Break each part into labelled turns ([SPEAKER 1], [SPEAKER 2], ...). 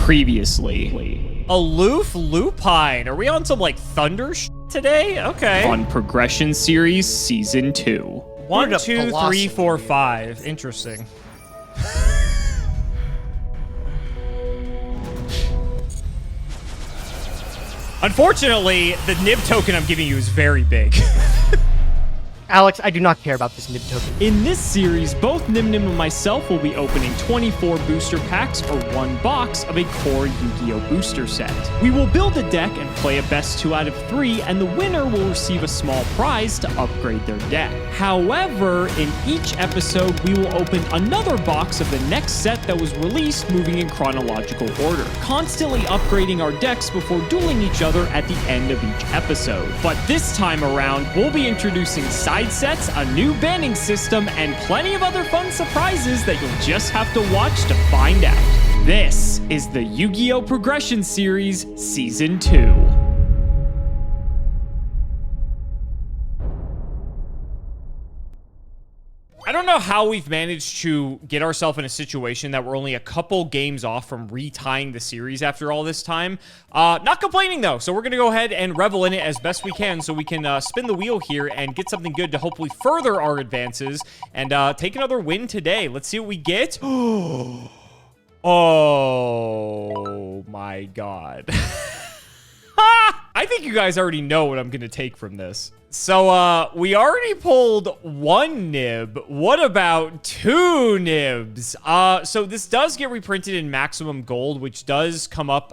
[SPEAKER 1] Previously.
[SPEAKER 2] Aloof Lupine. Are we on some, like, thunder today? Okay.
[SPEAKER 1] On Progression Series Season 2.
[SPEAKER 2] 1, 2, 3, 4, 5. Interesting. Unfortunately, the nib token I'm giving you is very big.
[SPEAKER 3] Alex, I do not care about this nib token.
[SPEAKER 1] In this series, both Nyhmnim and myself will be opening 24 booster packs or one box of a core Yu-Gi-Oh! Booster set. We will build a deck and play a best 2 out of 3, and the winner will receive a small prize to upgrade their deck. However, in each episode, we will open another box of the next set that was released, moving in chronological order, constantly upgrading our decks before dueling each other at the end of each episode. But this time around, we'll be introducing side sets, a new banning system, and plenty of other fun surprises that you'll just have to watch to find out. This is the Yu-Gi-Oh! Progression Series Season 2.
[SPEAKER 2] I don't know how we've managed to get ourselves in a situation that we're only a couple games off from retying the series after all this time. Not complaining, though, so we're going to go ahead and revel in it as best we can so we can spin the wheel here and get something good to hopefully further our advances and take another win today. Let's see what we get. Oh, my God. I think you guys already know what I'm going to take from this. So, we already pulled 1 nib. What about 2 nibs? So this does get reprinted in Maximum Gold, which does come up,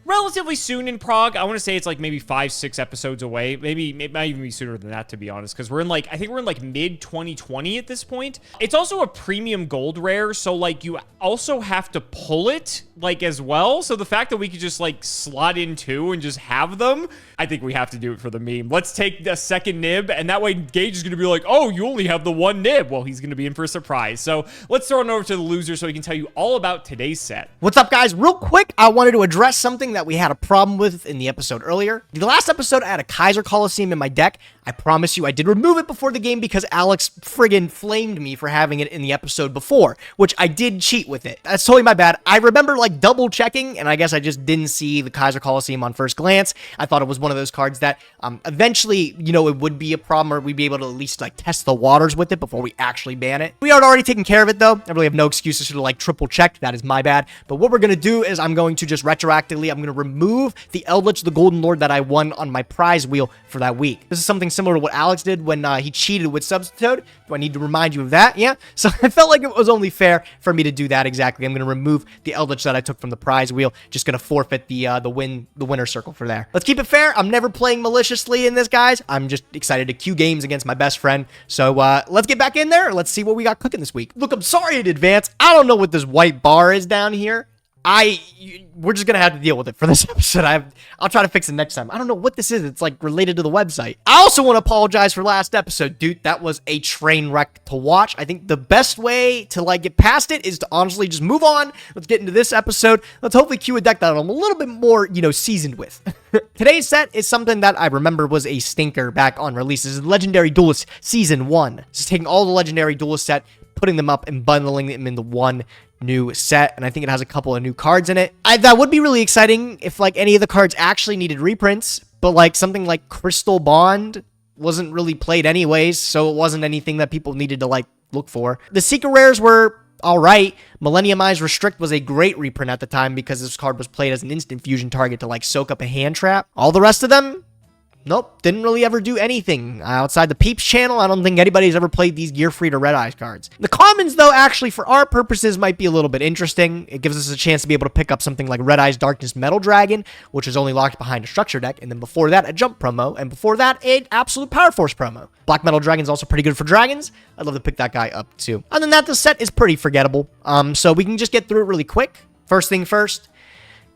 [SPEAKER 2] relatively soon in Prague. I want to say it's like maybe 5-6 episodes away. Maybe it might even be sooner than that, to be honest, because we're in like, I think we're in like mid 2020 at this point. It's also a premium gold rare, so like you also have to pull it like as well. So the fact that we could just like slot in 2 and just have them, I think we have to do it for the meme. Let's take a second nib, and that way Gage is going to be like, oh, you only have the 1 nib. Well, he's going to be in for a surprise. So let's throw it over to the loser so he can tell you all about today's set.
[SPEAKER 3] What's up, guys? Real quick, I wanted to address something that we had a problem with in the episode earlier. The last episode, I had a Kaiser Coliseum in my deck. I promise you, I did remove it before the game because Alex friggin' flamed me for having it in the episode before, which I did cheat with it. That's totally my bad. I remember, like, double checking, and I guess I just didn't see the Kaiser Coliseum on first glance. I thought it was one of those cards that eventually, you know, it would be a problem, or we'd be able to at least, like, test the waters with it before we actually ban it. We had already taken care of it, though. I really have no excuses to, like, triple check. That is my bad. But what we're going to do is I'm going to just retroactively, I'm going to remove the Eldritch, the Golden Lord that I won on my prize wheel for that week. This is something similar to what Alex did when he cheated with Substitute. Do I need to remind you of that? Yeah. So I felt like it was only fair for me to do that exactly. I'm going to remove the Eldritch that I took from the prize wheel. Just going to forfeit the winner circle for there. Let's keep it fair. I'm never playing maliciously in this, guys. I'm just excited to queue games against my best friend. So let's get back in there. Let's see what we got cooking this week. Look, I'm sorry in advance. I don't know what this white bar is down here. We're just gonna have to deal with it for this episode. I'll try to fix it next time. I don't know what this is. It's like related to the website. I also want to apologize for last episode, dude. That was a train wreck to watch. I think the best way to like get past it is to honestly just move on. Let's get into this episode. Let's hopefully cue a deck that I'm a little bit more, you know, seasoned with. Today's set is something that I remember was a stinker back on release. This is Legendary Duelist Season 1. Just taking all the Legendary Duelist set, putting them up and bundling them into one new set, and I think it has a couple of new cards in it. That would be really exciting if like any of the cards actually needed reprints, but like something like Crystal Bond wasn't really played anyways, so it wasn't anything that people needed to like look for. The secret rares were alright. Millenniumized Restrict was a great reprint at the time because this card was played as an instant fusion target to like soak up a hand trap. All the rest of them, nope, didn't really ever do anything. Outside the Peeps channel, I don't think anybody's ever played these Gear Free to Red Eyes cards. The commons, though, actually, for our purposes, might be a little bit interesting. It gives us a chance to be able to pick up something like Red Eyes Darkness Metal Dragon, which is only locked behind a structure deck, and then before that, a jump promo, and before that, an absolute Power Force promo. Black Metal Dragon's also pretty good for dragons. I'd love to pick that guy up, too. Other than that, the set is pretty forgettable, so we can just get through it really quick. First thing first,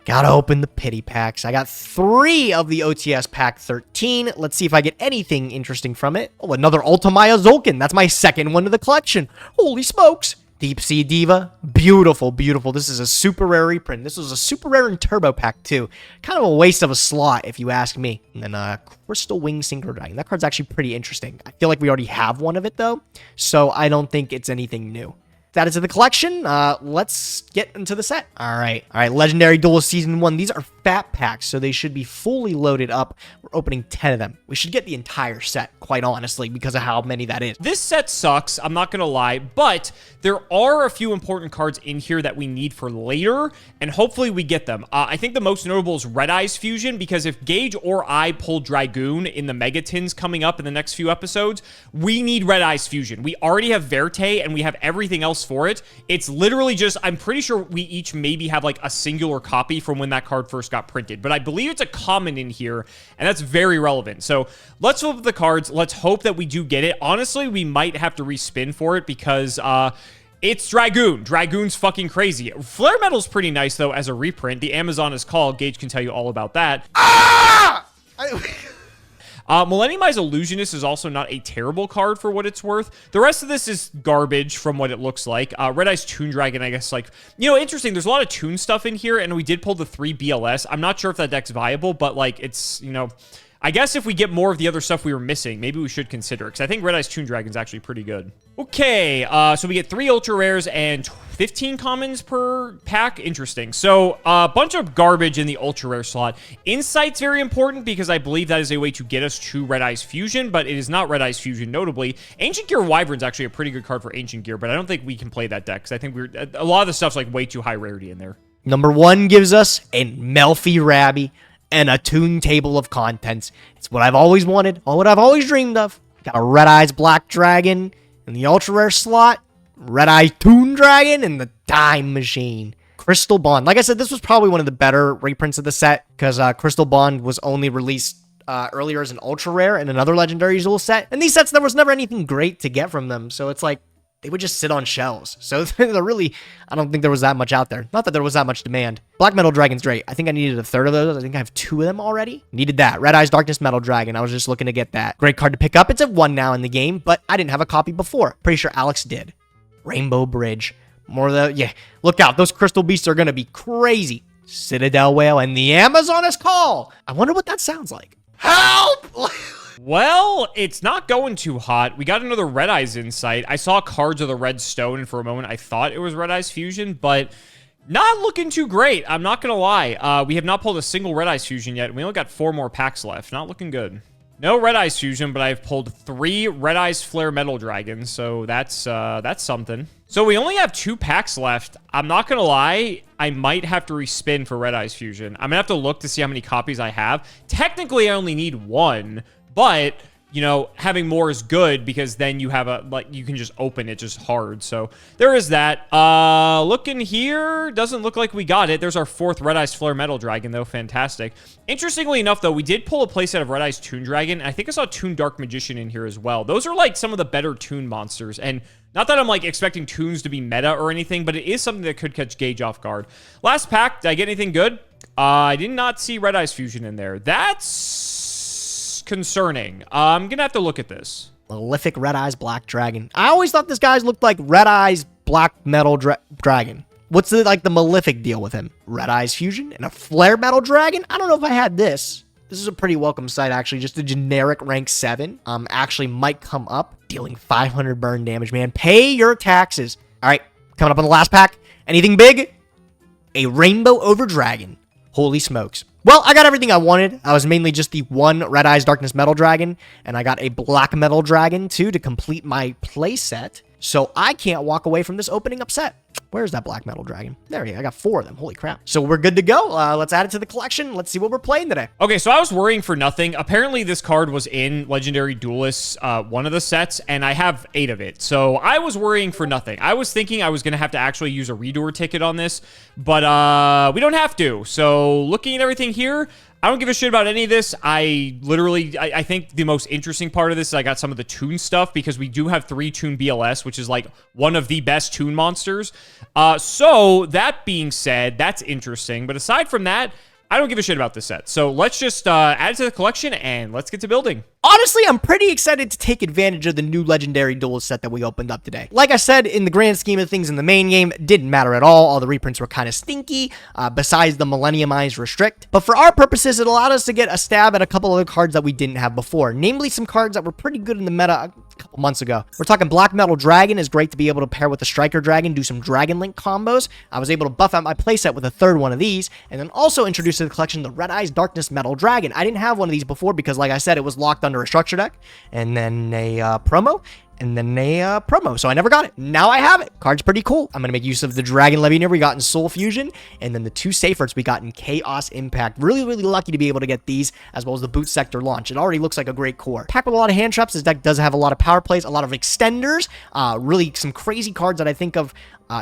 [SPEAKER 3] gotta open the pity packs. I got 3 of the OTS pack 13. Let's see if I get anything interesting from it. Oh, another Ultimaya Zolkin. That's my second one to the collection. Holy smokes. Deep Sea Diva. Beautiful, beautiful. This is a super rare reprint. This was a super rare in Turbo Pack, too. Kind of a waste of a slot, if you ask me. And then Crystal Wing Synchro Dragon. That card's actually pretty interesting. I feel like we already have one of it, though. So I don't think it's anything new. Added to the collection. Let's get into the set. All right. Legendary Duelist Season 1. These are fat packs, so they should be fully loaded up. We're opening 10 of them. We should get the entire set, quite honestly, because of how many that is.
[SPEAKER 2] This set sucks, I'm not gonna lie, but there are a few important cards in here that we need for later, and hopefully we get them. I think the most notable is Red Eyes Fusion, because if Gage or I pull Dragoon in the Megatins coming up in the next few episodes, we need Red Eyes Fusion. We already have Verte, and we have everything else for it. It's literally just, I'm pretty sure we each maybe have like a singular copy from when that card first got printed, but I believe it's a common in here, and that's very relevant. So let's flip the cards. Let's hope that we do get it. Honestly, we might have to respin for it because it's Dragoon. Dragoon's fucking crazy. Flare Metal's pretty nice, though, as a reprint. The Amazon is called. Gage can tell you all about that. Millennium Eye's Illusionist is also not a terrible card for what it's worth. The rest of this is garbage from what it looks like. Red Eyes Toon Dragon, I guess, like, you know, interesting. There's a lot of Toon stuff in here, and we did pull the 3 BLS. I'm not sure if that deck's viable, but, like, it's, you know, I guess if we get more of the other stuff we were missing, maybe we should consider it, because I think Red Eyes Toon Dragon's actually pretty good. Okay, so we get 3 Ultra Rares and 15 commons per pack. Interesting. So, a bunch of garbage in the Ultra Rare slot. Insight's very important, because I believe that is a way to get us to Red Eyes Fusion, but it is not Red Eyes Fusion, notably. Ancient Gear Wyvern's actually a pretty good card for Ancient Gear, but I don't think we can play that deck, because I think a lot of the stuff's, like, way too high rarity in there.
[SPEAKER 3] Number 1 gives us a Melfi Rabby and a Toon Table of Contents. It's what I've always wanted, what I've always dreamed of. Got a Red Eyes Black Dragon in the Ultra Rare slot, Red Eyes Toon Dragon, and the Time Machine. Crystal Bond. Like I said, this was probably one of the better reprints of the set, because Crystal Bond was only released earlier as an Ultra Rare in another Legendary Duel set. And these sets, there was never anything great to get from them, so it's like, they would just sit on shelves. So they're really, I don't think there was that much out there. Not that there was that much demand. Black Metal Dragon's great. I think I needed a third of those. I think I have 2 of them already. Needed that. Red Eyes Darkness Metal Dragon. I was just looking to get that. Great card to pick up. It's at 1 now in the game, but I didn't have a copy before. Pretty sure Alex did. Rainbow Bridge. More of the, yeah. Look out. Those Crystal Beasts are going to be crazy. Citadel Whale and the Amazoness Call. I wonder what that sounds like. Help!
[SPEAKER 2] Well, it's not going too hot. We got another Red Eyes Insight. I saw cards of the Red Stone, and for a moment I thought it was Red Eyes Fusion, but not looking too great. I'm not going to lie. We have not pulled a single Red Eyes Fusion yet. We only got 4 more packs left. Not looking good. No Red Eyes Fusion, but I've pulled 3 Red Eyes Flare Metal Dragons, so that's something. So we only have 2 packs left. I'm not going to lie. I might have to respin for Red Eyes Fusion. I'm going to have to look to see how many copies I have. Technically, I only need 1. But, you know, having more is good, because then you have a, like, you can just open it just hard. So there is that. Looking here, doesn't look like we got it. There's our 4th Red Eyes Flare Metal Dragon, though. Fantastic. Interestingly enough, though, we did pull a playset of Red Eyes Toon Dragon. And I think I saw Toon Dark Magician in here as well. Those are, like, some of the better Toon monsters. And not that I'm, like, expecting Toons to be meta or anything, but it is something that could catch Gage off guard. Last pack, did I get anything good? I did not see Red Eyes Fusion in there. That's concerning. I'm gonna have to look at this.
[SPEAKER 3] Malefic Red Eyes Black Dragon. I always thought this guy's looked like Red Eyes Black Metal Dragon. What's the, like, the Malefic deal with him? Red Eyes Fusion and a Flare Metal Dragon? I don't know if I had this. This is a pretty welcome sight, actually. Just a generic rank 7. Actually might come up, dealing 500 burn damage, man. Pay your taxes. All right, coming up on the last pack. Anything big? A Rainbow Over Dragon. Holy smokes. Well, I got everything I wanted. I was mainly just the 1 Red Eyes Darkness Metal Dragon, and I got a Black Metal Dragon, too, to complete my playset. So I can't walk away from this opening upset. Where's that Black Metal Dragon? There we go. I got 4 of them. Holy crap. So we're good to go. Let's add it to the collection. Let's see what we're playing today.
[SPEAKER 2] Okay, so I was worrying for nothing. Apparently, this card was in Legendary Duelists, one of the sets, and I have 8 of it. So I was worrying for nothing. I was thinking I was going to have to actually use a redoer ticket on this, but we don't have to. So looking at everything here, I don't give a shit about any of this. I think the most interesting part of this is I got some of the Toon stuff, because we do have 3 Toon BLS, which is like one of the best Toon monsters. So that being said, that's interesting. But aside from that, I don't give a shit about this set. So let's just add it to the collection and let's get to building.
[SPEAKER 3] Honestly, I'm pretty excited to take advantage of the new legendary duelist set that we opened up today. Like I said, in the grand scheme of things in the main game, didn't matter at all. All the reprints were kind of stinky, besides the Millenniumized Restrict. But for our purposes, it allowed us to get a stab at a couple of the cards that we didn't have before, namely some cards that were pretty good in the meta a couple months ago. We're talking Black Metal Dragon is great to be able to pair with the Striker Dragon, do some Dragon Link combos. I was able to buff out my playset with a third one of these, and then also introduce to the collection the Red Eyes Darkness Metal Dragon. I didn't have one of these before because, like I said, it was locked under a structure deck, and then a promo, and then a promo, so I never got it. Now I have it. Card's pretty cool. I'm gonna make use of the Dragon Legionnaire we got in Soul Fusion, and then the 2 Safers we got in Chaos Impact. Really, really lucky to be able to get these, as well as the Boot Sector launch. It already looks like a great core. Packed with a lot of hand traps, this deck does have a lot of power plays, a lot of extenders, really some crazy cards that I think of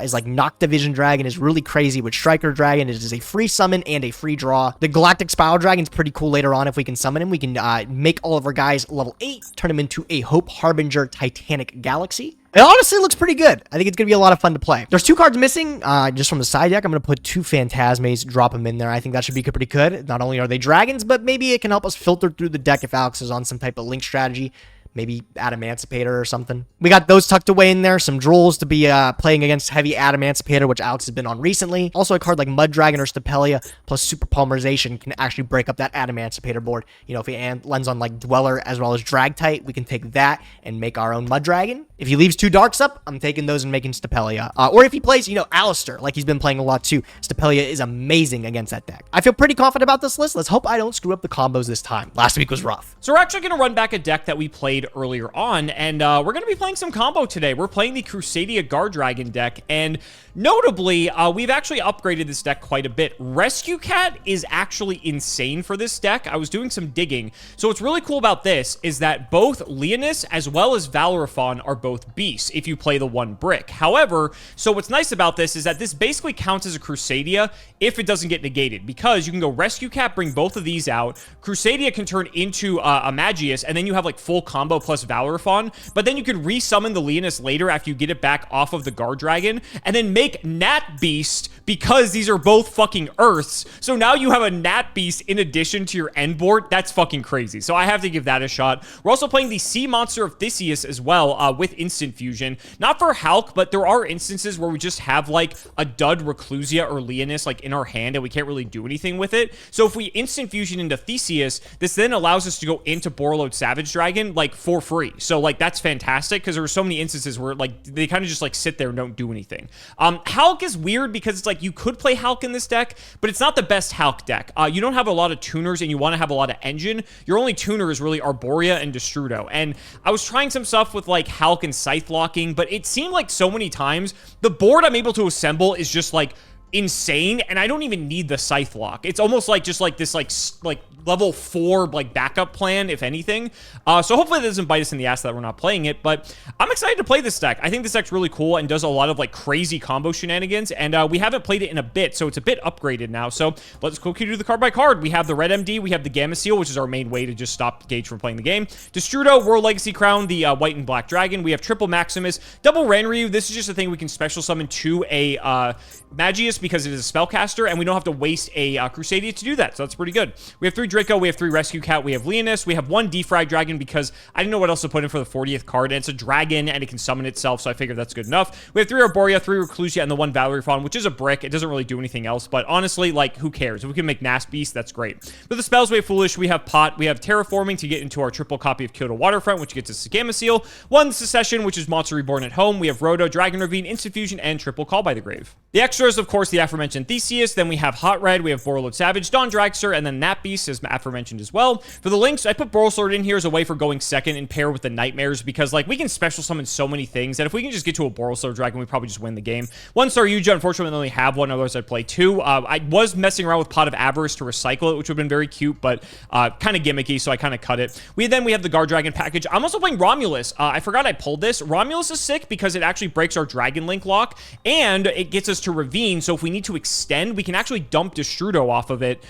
[SPEAKER 3] is like Noct Division Dragon is really crazy with Striker Dragon. It is a free summon and a free draw. The Galactic Spiral Dragon is pretty cool later on if we can summon him. We can make all of our guys level 8, turn him into a Hope Harbinger Titanic Galaxy. It honestly looks pretty good. I think it's going to be a lot of fun to play. There's 2 cards missing just from the side deck. I'm going to put 2 Phantasmes, drop them in there. I think that should be pretty good. Not only are they dragons, but maybe it can help us filter through the deck if Alex is on some type of link strategy. Maybe Adamancipator or something. We got those tucked away in there. Some Drools to be playing against heavy Adamancipator, which Alex has been on recently. Also, a card like Mud Dragon or Stapelia plus Super Polymerization can actually break up that Adamancipator board. You know, if he lens on like Dweller as well as Dragtite, we can take that and make our own Mud Dragon. If he leaves 2 Darks up, I'm taking those and making Stapelia. Or if he plays, you know, Alistair, like he's been playing a lot too, Stapelia is amazing against that deck. I feel pretty confident about this list. Let's hope I don't screw up the combos this time. Last week was rough.
[SPEAKER 2] So we're actually going to run back a deck that we played earlier on, and we're going to be playing some combo today. We're playing the Crusadia Guard Dragon deck, and notably, we've actually upgraded this deck quite a bit. Rescue Cat is actually insane for this deck. I was doing some digging. So what's really cool about this is that both Leonis as well as Valorophon are both beasts if you play the 1 brick. However, so what's nice about this is that this basically counts as a Crusadia if it doesn't get negated, because you can go Rescue Cat, bring both of these out. Crusadia can turn into a Magius, and then you have like full combo plus Valorophon, but then you can resummon the Leonis later after you get it back off of the Guard Dragon, and then make Nat Beast, because these are both fucking Earths. So now you have a Nat Beast in addition to your end board. That's fucking crazy. So I have to give that a shot. We're also playing the Sea Monster of Theseus as well with Instant Fusion. Not for Hulk, but there are instances where we just have like a dud Reclusia or Leonis like in our hand and we can't really do anything with it. So if we Instant Fusion into Theseus, this then allows us to go into Borreload Savage Dragon like for free. So like that's fantastic, because there were so many instances where like they kind of just like sit there and don't do anything. Hulk is weird because it's like you could play Hulk in this deck, but it's not the best Hulk deck. You don't have a lot of tuners and you want to have a lot of engine. Your only tuner is really Arborea and Destrudo. And I was trying some stuff with like Hulk and Scythe locking, but it seemed like so many times the board I'm able to assemble is just like insane, and I don't even need the Scythe lock. It's almost like just like this like level 4 like backup plan, if anything. So hopefully that doesn't bite us in the ass that we're not playing it, but I'm excited to play this deck. I think this deck's really cool and does a lot of like crazy combo shenanigans, and we haven't played it in a bit, so it's a bit upgraded now. So let's quickly do the card by card. We have the Red MD, we have the Gamma Seal, which is our main way to just stop Gage from playing the game. Destrudo, World Legacy Crown, the White and Black Dragon. We have Triple Maximus, Double Ranryu. This is just a thing we can special summon to a Magius because it is a spellcaster, and we don't have to waste a Crusadia to do that, so that's pretty good. We have 3 Draco, we have 3 Rescue Cat, we have Leonis, we have 1 Defrag Dragon because I didn't know what else to put in for the 40th card, and it's a dragon, and it can summon itself, so I figured that's good enough. We have 3 Arborea, 3 Reclusia, and the 1 Valorophon, which is a brick. It doesn't really do anything else, but honestly, like, who cares? If we can make Mass Beast, that's great. For the spells, we have Foolish, we have Pot, we have Terraforming to get into our triple copy of Kyoto Waterfront, which gets us to Gamma Seal, 1 Secession, which is Monster Reborn at Home, we have Roto, Dragon Ravine, Instant Fusion, and Triple Call by the Grave. The extras, of course, the aforementioned Theseus, then we have Hot Red, we have Borreload Savage, Dawn Dragster, and then Nat Beast, as aforementioned as well. For the links, I put Borreload in here as a way for going second in pair with the Nightmares, because like we can special summon so many things that if we can just get to a Borreload Dragon, we probably just win the game. 1-star Yuja, unfortunately, I only have 1, otherwise I'd play 2. I was messing around with Pot of Avarice to recycle it, which would have been very cute, but kind of gimmicky, so I kind of cut it. Then we have the Guard Dragon package. I'm also playing Romulus. I forgot I pulled this. Romulus is sick because it actually breaks our Dragon Link lock, and it gets us to Ravine, so if we need to extend, we can actually dump Destrudo off of it.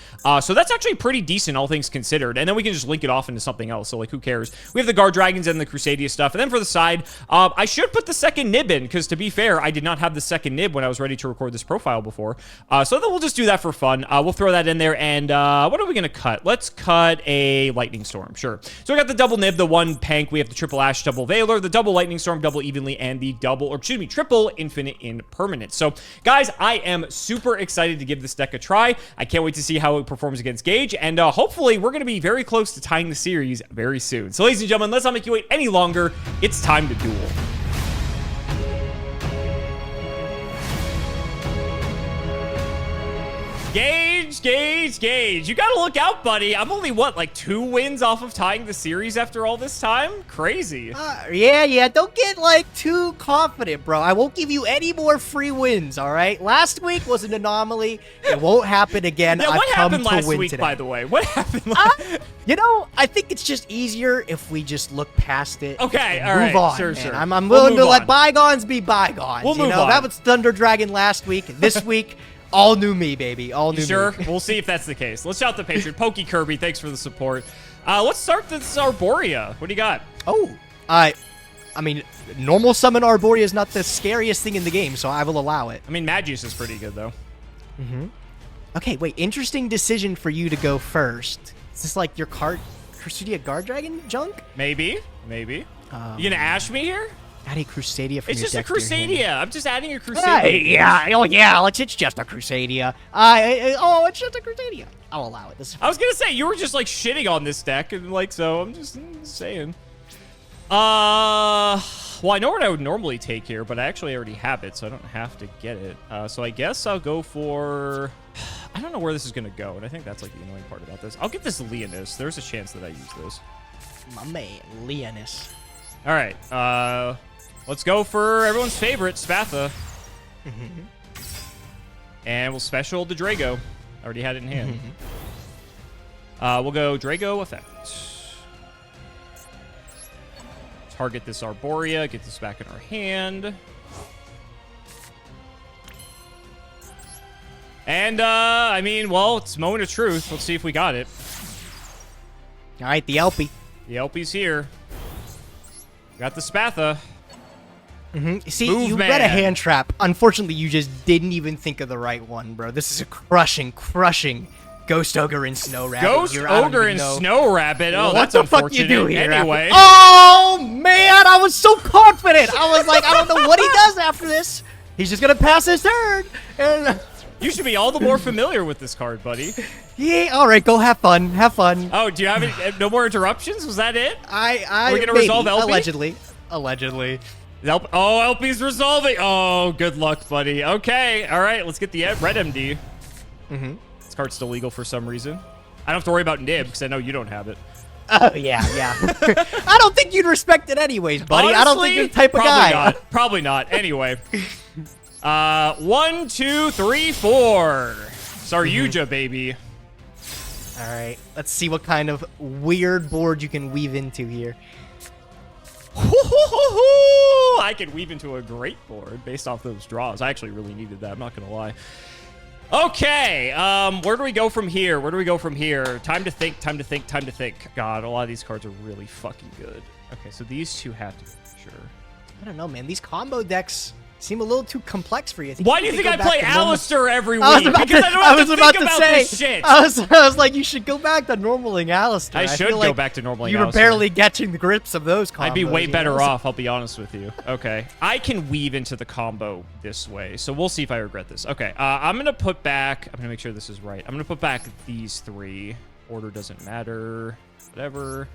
[SPEAKER 2] So that's actually pretty decent, all things considered. And then we can just link it off into something else. So, like, who cares? We have the Guard Dragons and the Crusadia stuff. And then for the side, I should put the second nib in, because to be fair, I did not have the second nib when I was ready to record this profile before. So then we'll just do that for fun. We'll throw that in there. And what are we going to cut? Let's cut a Lightning Storm. Sure. So we got the double nib, the one Pank. We have the triple Ash, double Veiler, the double Lightning Storm, double Evenly, and the triple Infinite Impermanence. So, guys, I am super excited to give this deck a try. I can't wait to see how it performs against Gage, and hopefully we're going to be very close to tying the series very soon. So, ladies and gentlemen, let's not make you wait any longer. It's time to duel. Gage. You gotta look out, buddy. I'm only, what, like 2 wins off of tying the series after all this time? Crazy.
[SPEAKER 3] Yeah. Don't get, like, too confident, bro. I won't give you any more free wins, all right? Last week was an anomaly. It won't happen again.
[SPEAKER 2] Yeah, what happened last week,
[SPEAKER 3] today.
[SPEAKER 2] by the way? What happened
[SPEAKER 3] You know, I think it's just easier if we just look past it.
[SPEAKER 2] Okay, all
[SPEAKER 3] move
[SPEAKER 2] right.
[SPEAKER 3] on,
[SPEAKER 2] Sure.
[SPEAKER 3] I'm
[SPEAKER 2] We'll
[SPEAKER 3] willing to
[SPEAKER 2] move
[SPEAKER 3] let
[SPEAKER 2] on.
[SPEAKER 3] bygones be bygones.
[SPEAKER 2] We'll move on.
[SPEAKER 3] That was Thunder Dragon last week. This week, all new me, baby. All new
[SPEAKER 2] Sure,
[SPEAKER 3] me.
[SPEAKER 2] we'll see if that's the case. Let's shout the Patreon. Pokey Kirby, thanks for the support. Let's start this Arborea. What do you got?
[SPEAKER 3] Oh, I mean, normal summon Arborea is not the scariest thing in the game, so I will allow it.
[SPEAKER 2] I mean, Magius is pretty good, though.
[SPEAKER 3] Okay, wait. Interesting decision for you to go first. Is this like your Crusadia Guard Dragon junk?
[SPEAKER 2] Maybe. You gonna ash me here?
[SPEAKER 3] Add a Crusadia from
[SPEAKER 2] It's
[SPEAKER 3] your
[SPEAKER 2] just a
[SPEAKER 3] deck to your hand.
[SPEAKER 2] Crusadia. I'm just adding a Crusadia.
[SPEAKER 3] Yeah. It's just a Crusadia. It's just a Crusadia. I'll allow it. This is
[SPEAKER 2] I was gonna say, you were just, like, shitting on this deck, and, like, so I'm just saying. Well, I know what I would normally take here, but I actually already have it, so I don't have to get it. So I guess I'll go for... I don't know where this is going to go, and I think that's, like, the annoying part about this. I'll get this Leonis. There's a chance that I use this.
[SPEAKER 3] my man, Leonis.
[SPEAKER 2] All right. Let's go for everyone's favorite, Spatha. And we'll special the Drago. I already had it in hand. We'll go Drago effect. Target this Arborea, get this back in our hand. And, I mean, well, it's moment of truth. Let's see if we got it.
[SPEAKER 3] All right, the LP.
[SPEAKER 2] The LP's here. Got the Spatha.
[SPEAKER 3] See,
[SPEAKER 2] Move,
[SPEAKER 3] you
[SPEAKER 2] man.
[SPEAKER 3] read a hand trap. Unfortunately, you just didn't even think of the right one, bro. This is a crushing Ghost Ogre and Snow Rabbit.
[SPEAKER 2] Ghost
[SPEAKER 3] here. I don't
[SPEAKER 2] Ogre
[SPEAKER 3] even
[SPEAKER 2] and
[SPEAKER 3] know
[SPEAKER 2] Snow Rabbit. Oh,
[SPEAKER 3] what
[SPEAKER 2] that's
[SPEAKER 3] the fuck
[SPEAKER 2] unfortunate.
[SPEAKER 3] you do here.
[SPEAKER 2] Anyway.
[SPEAKER 3] Oh, man, I was so confident. I was like, I don't know what he does after this. He's just going to pass his turn. And
[SPEAKER 2] You should be all the more familiar with this card, buddy.
[SPEAKER 3] yeah, all right, go have fun. Have fun.
[SPEAKER 2] Oh, do you have any, no more interruptions? Was that it?
[SPEAKER 3] We're
[SPEAKER 2] going to resolve LP?
[SPEAKER 3] Allegedly.
[SPEAKER 2] Oh, LP's resolving. Oh, good luck, buddy. Okay, all right, let's get the red MD. This card's still legal for some reason. I don't have to worry about Nib because I know you don't have it.
[SPEAKER 3] Oh, yeah. I don't think you'd respect it anyways, buddy.
[SPEAKER 2] Honestly,
[SPEAKER 3] I don't think you're the type of
[SPEAKER 2] probably
[SPEAKER 3] guy.
[SPEAKER 2] Not. Probably not. Anyway. 1, 2, 3, 4. Saryuja, baby.
[SPEAKER 3] All right, let's see what kind of weird board you can weave into here.
[SPEAKER 2] I could weave into a great board based off those draws. I actually really needed that. I'm not going to lie. Okay, where do we go from here? Time to think. God, a lot of these cards are really fucking good. Okay, so these two have to be for sure.
[SPEAKER 3] I don't know, man. These combo decks seem a little too complex for you.
[SPEAKER 2] Why do you think I play Alistair every week?
[SPEAKER 3] I was about
[SPEAKER 2] because
[SPEAKER 3] to,
[SPEAKER 2] I don't have to think about
[SPEAKER 3] say,
[SPEAKER 2] this shit.
[SPEAKER 3] I was like, you should go back to normaling Alistair.
[SPEAKER 2] I should
[SPEAKER 3] feel
[SPEAKER 2] go
[SPEAKER 3] like
[SPEAKER 2] back to normaling
[SPEAKER 3] You were
[SPEAKER 2] Alistair.
[SPEAKER 3] barely getting the grips of those combos.
[SPEAKER 2] I'd be way
[SPEAKER 3] you
[SPEAKER 2] better
[SPEAKER 3] know?
[SPEAKER 2] off, I'll be honest with you. Okay. I can weave into the combo this way, so we'll see if I regret this. Okay, I'm going to put back... I'm going to make sure this is right. I'm going to put back these 3. Order doesn't matter. Whatever.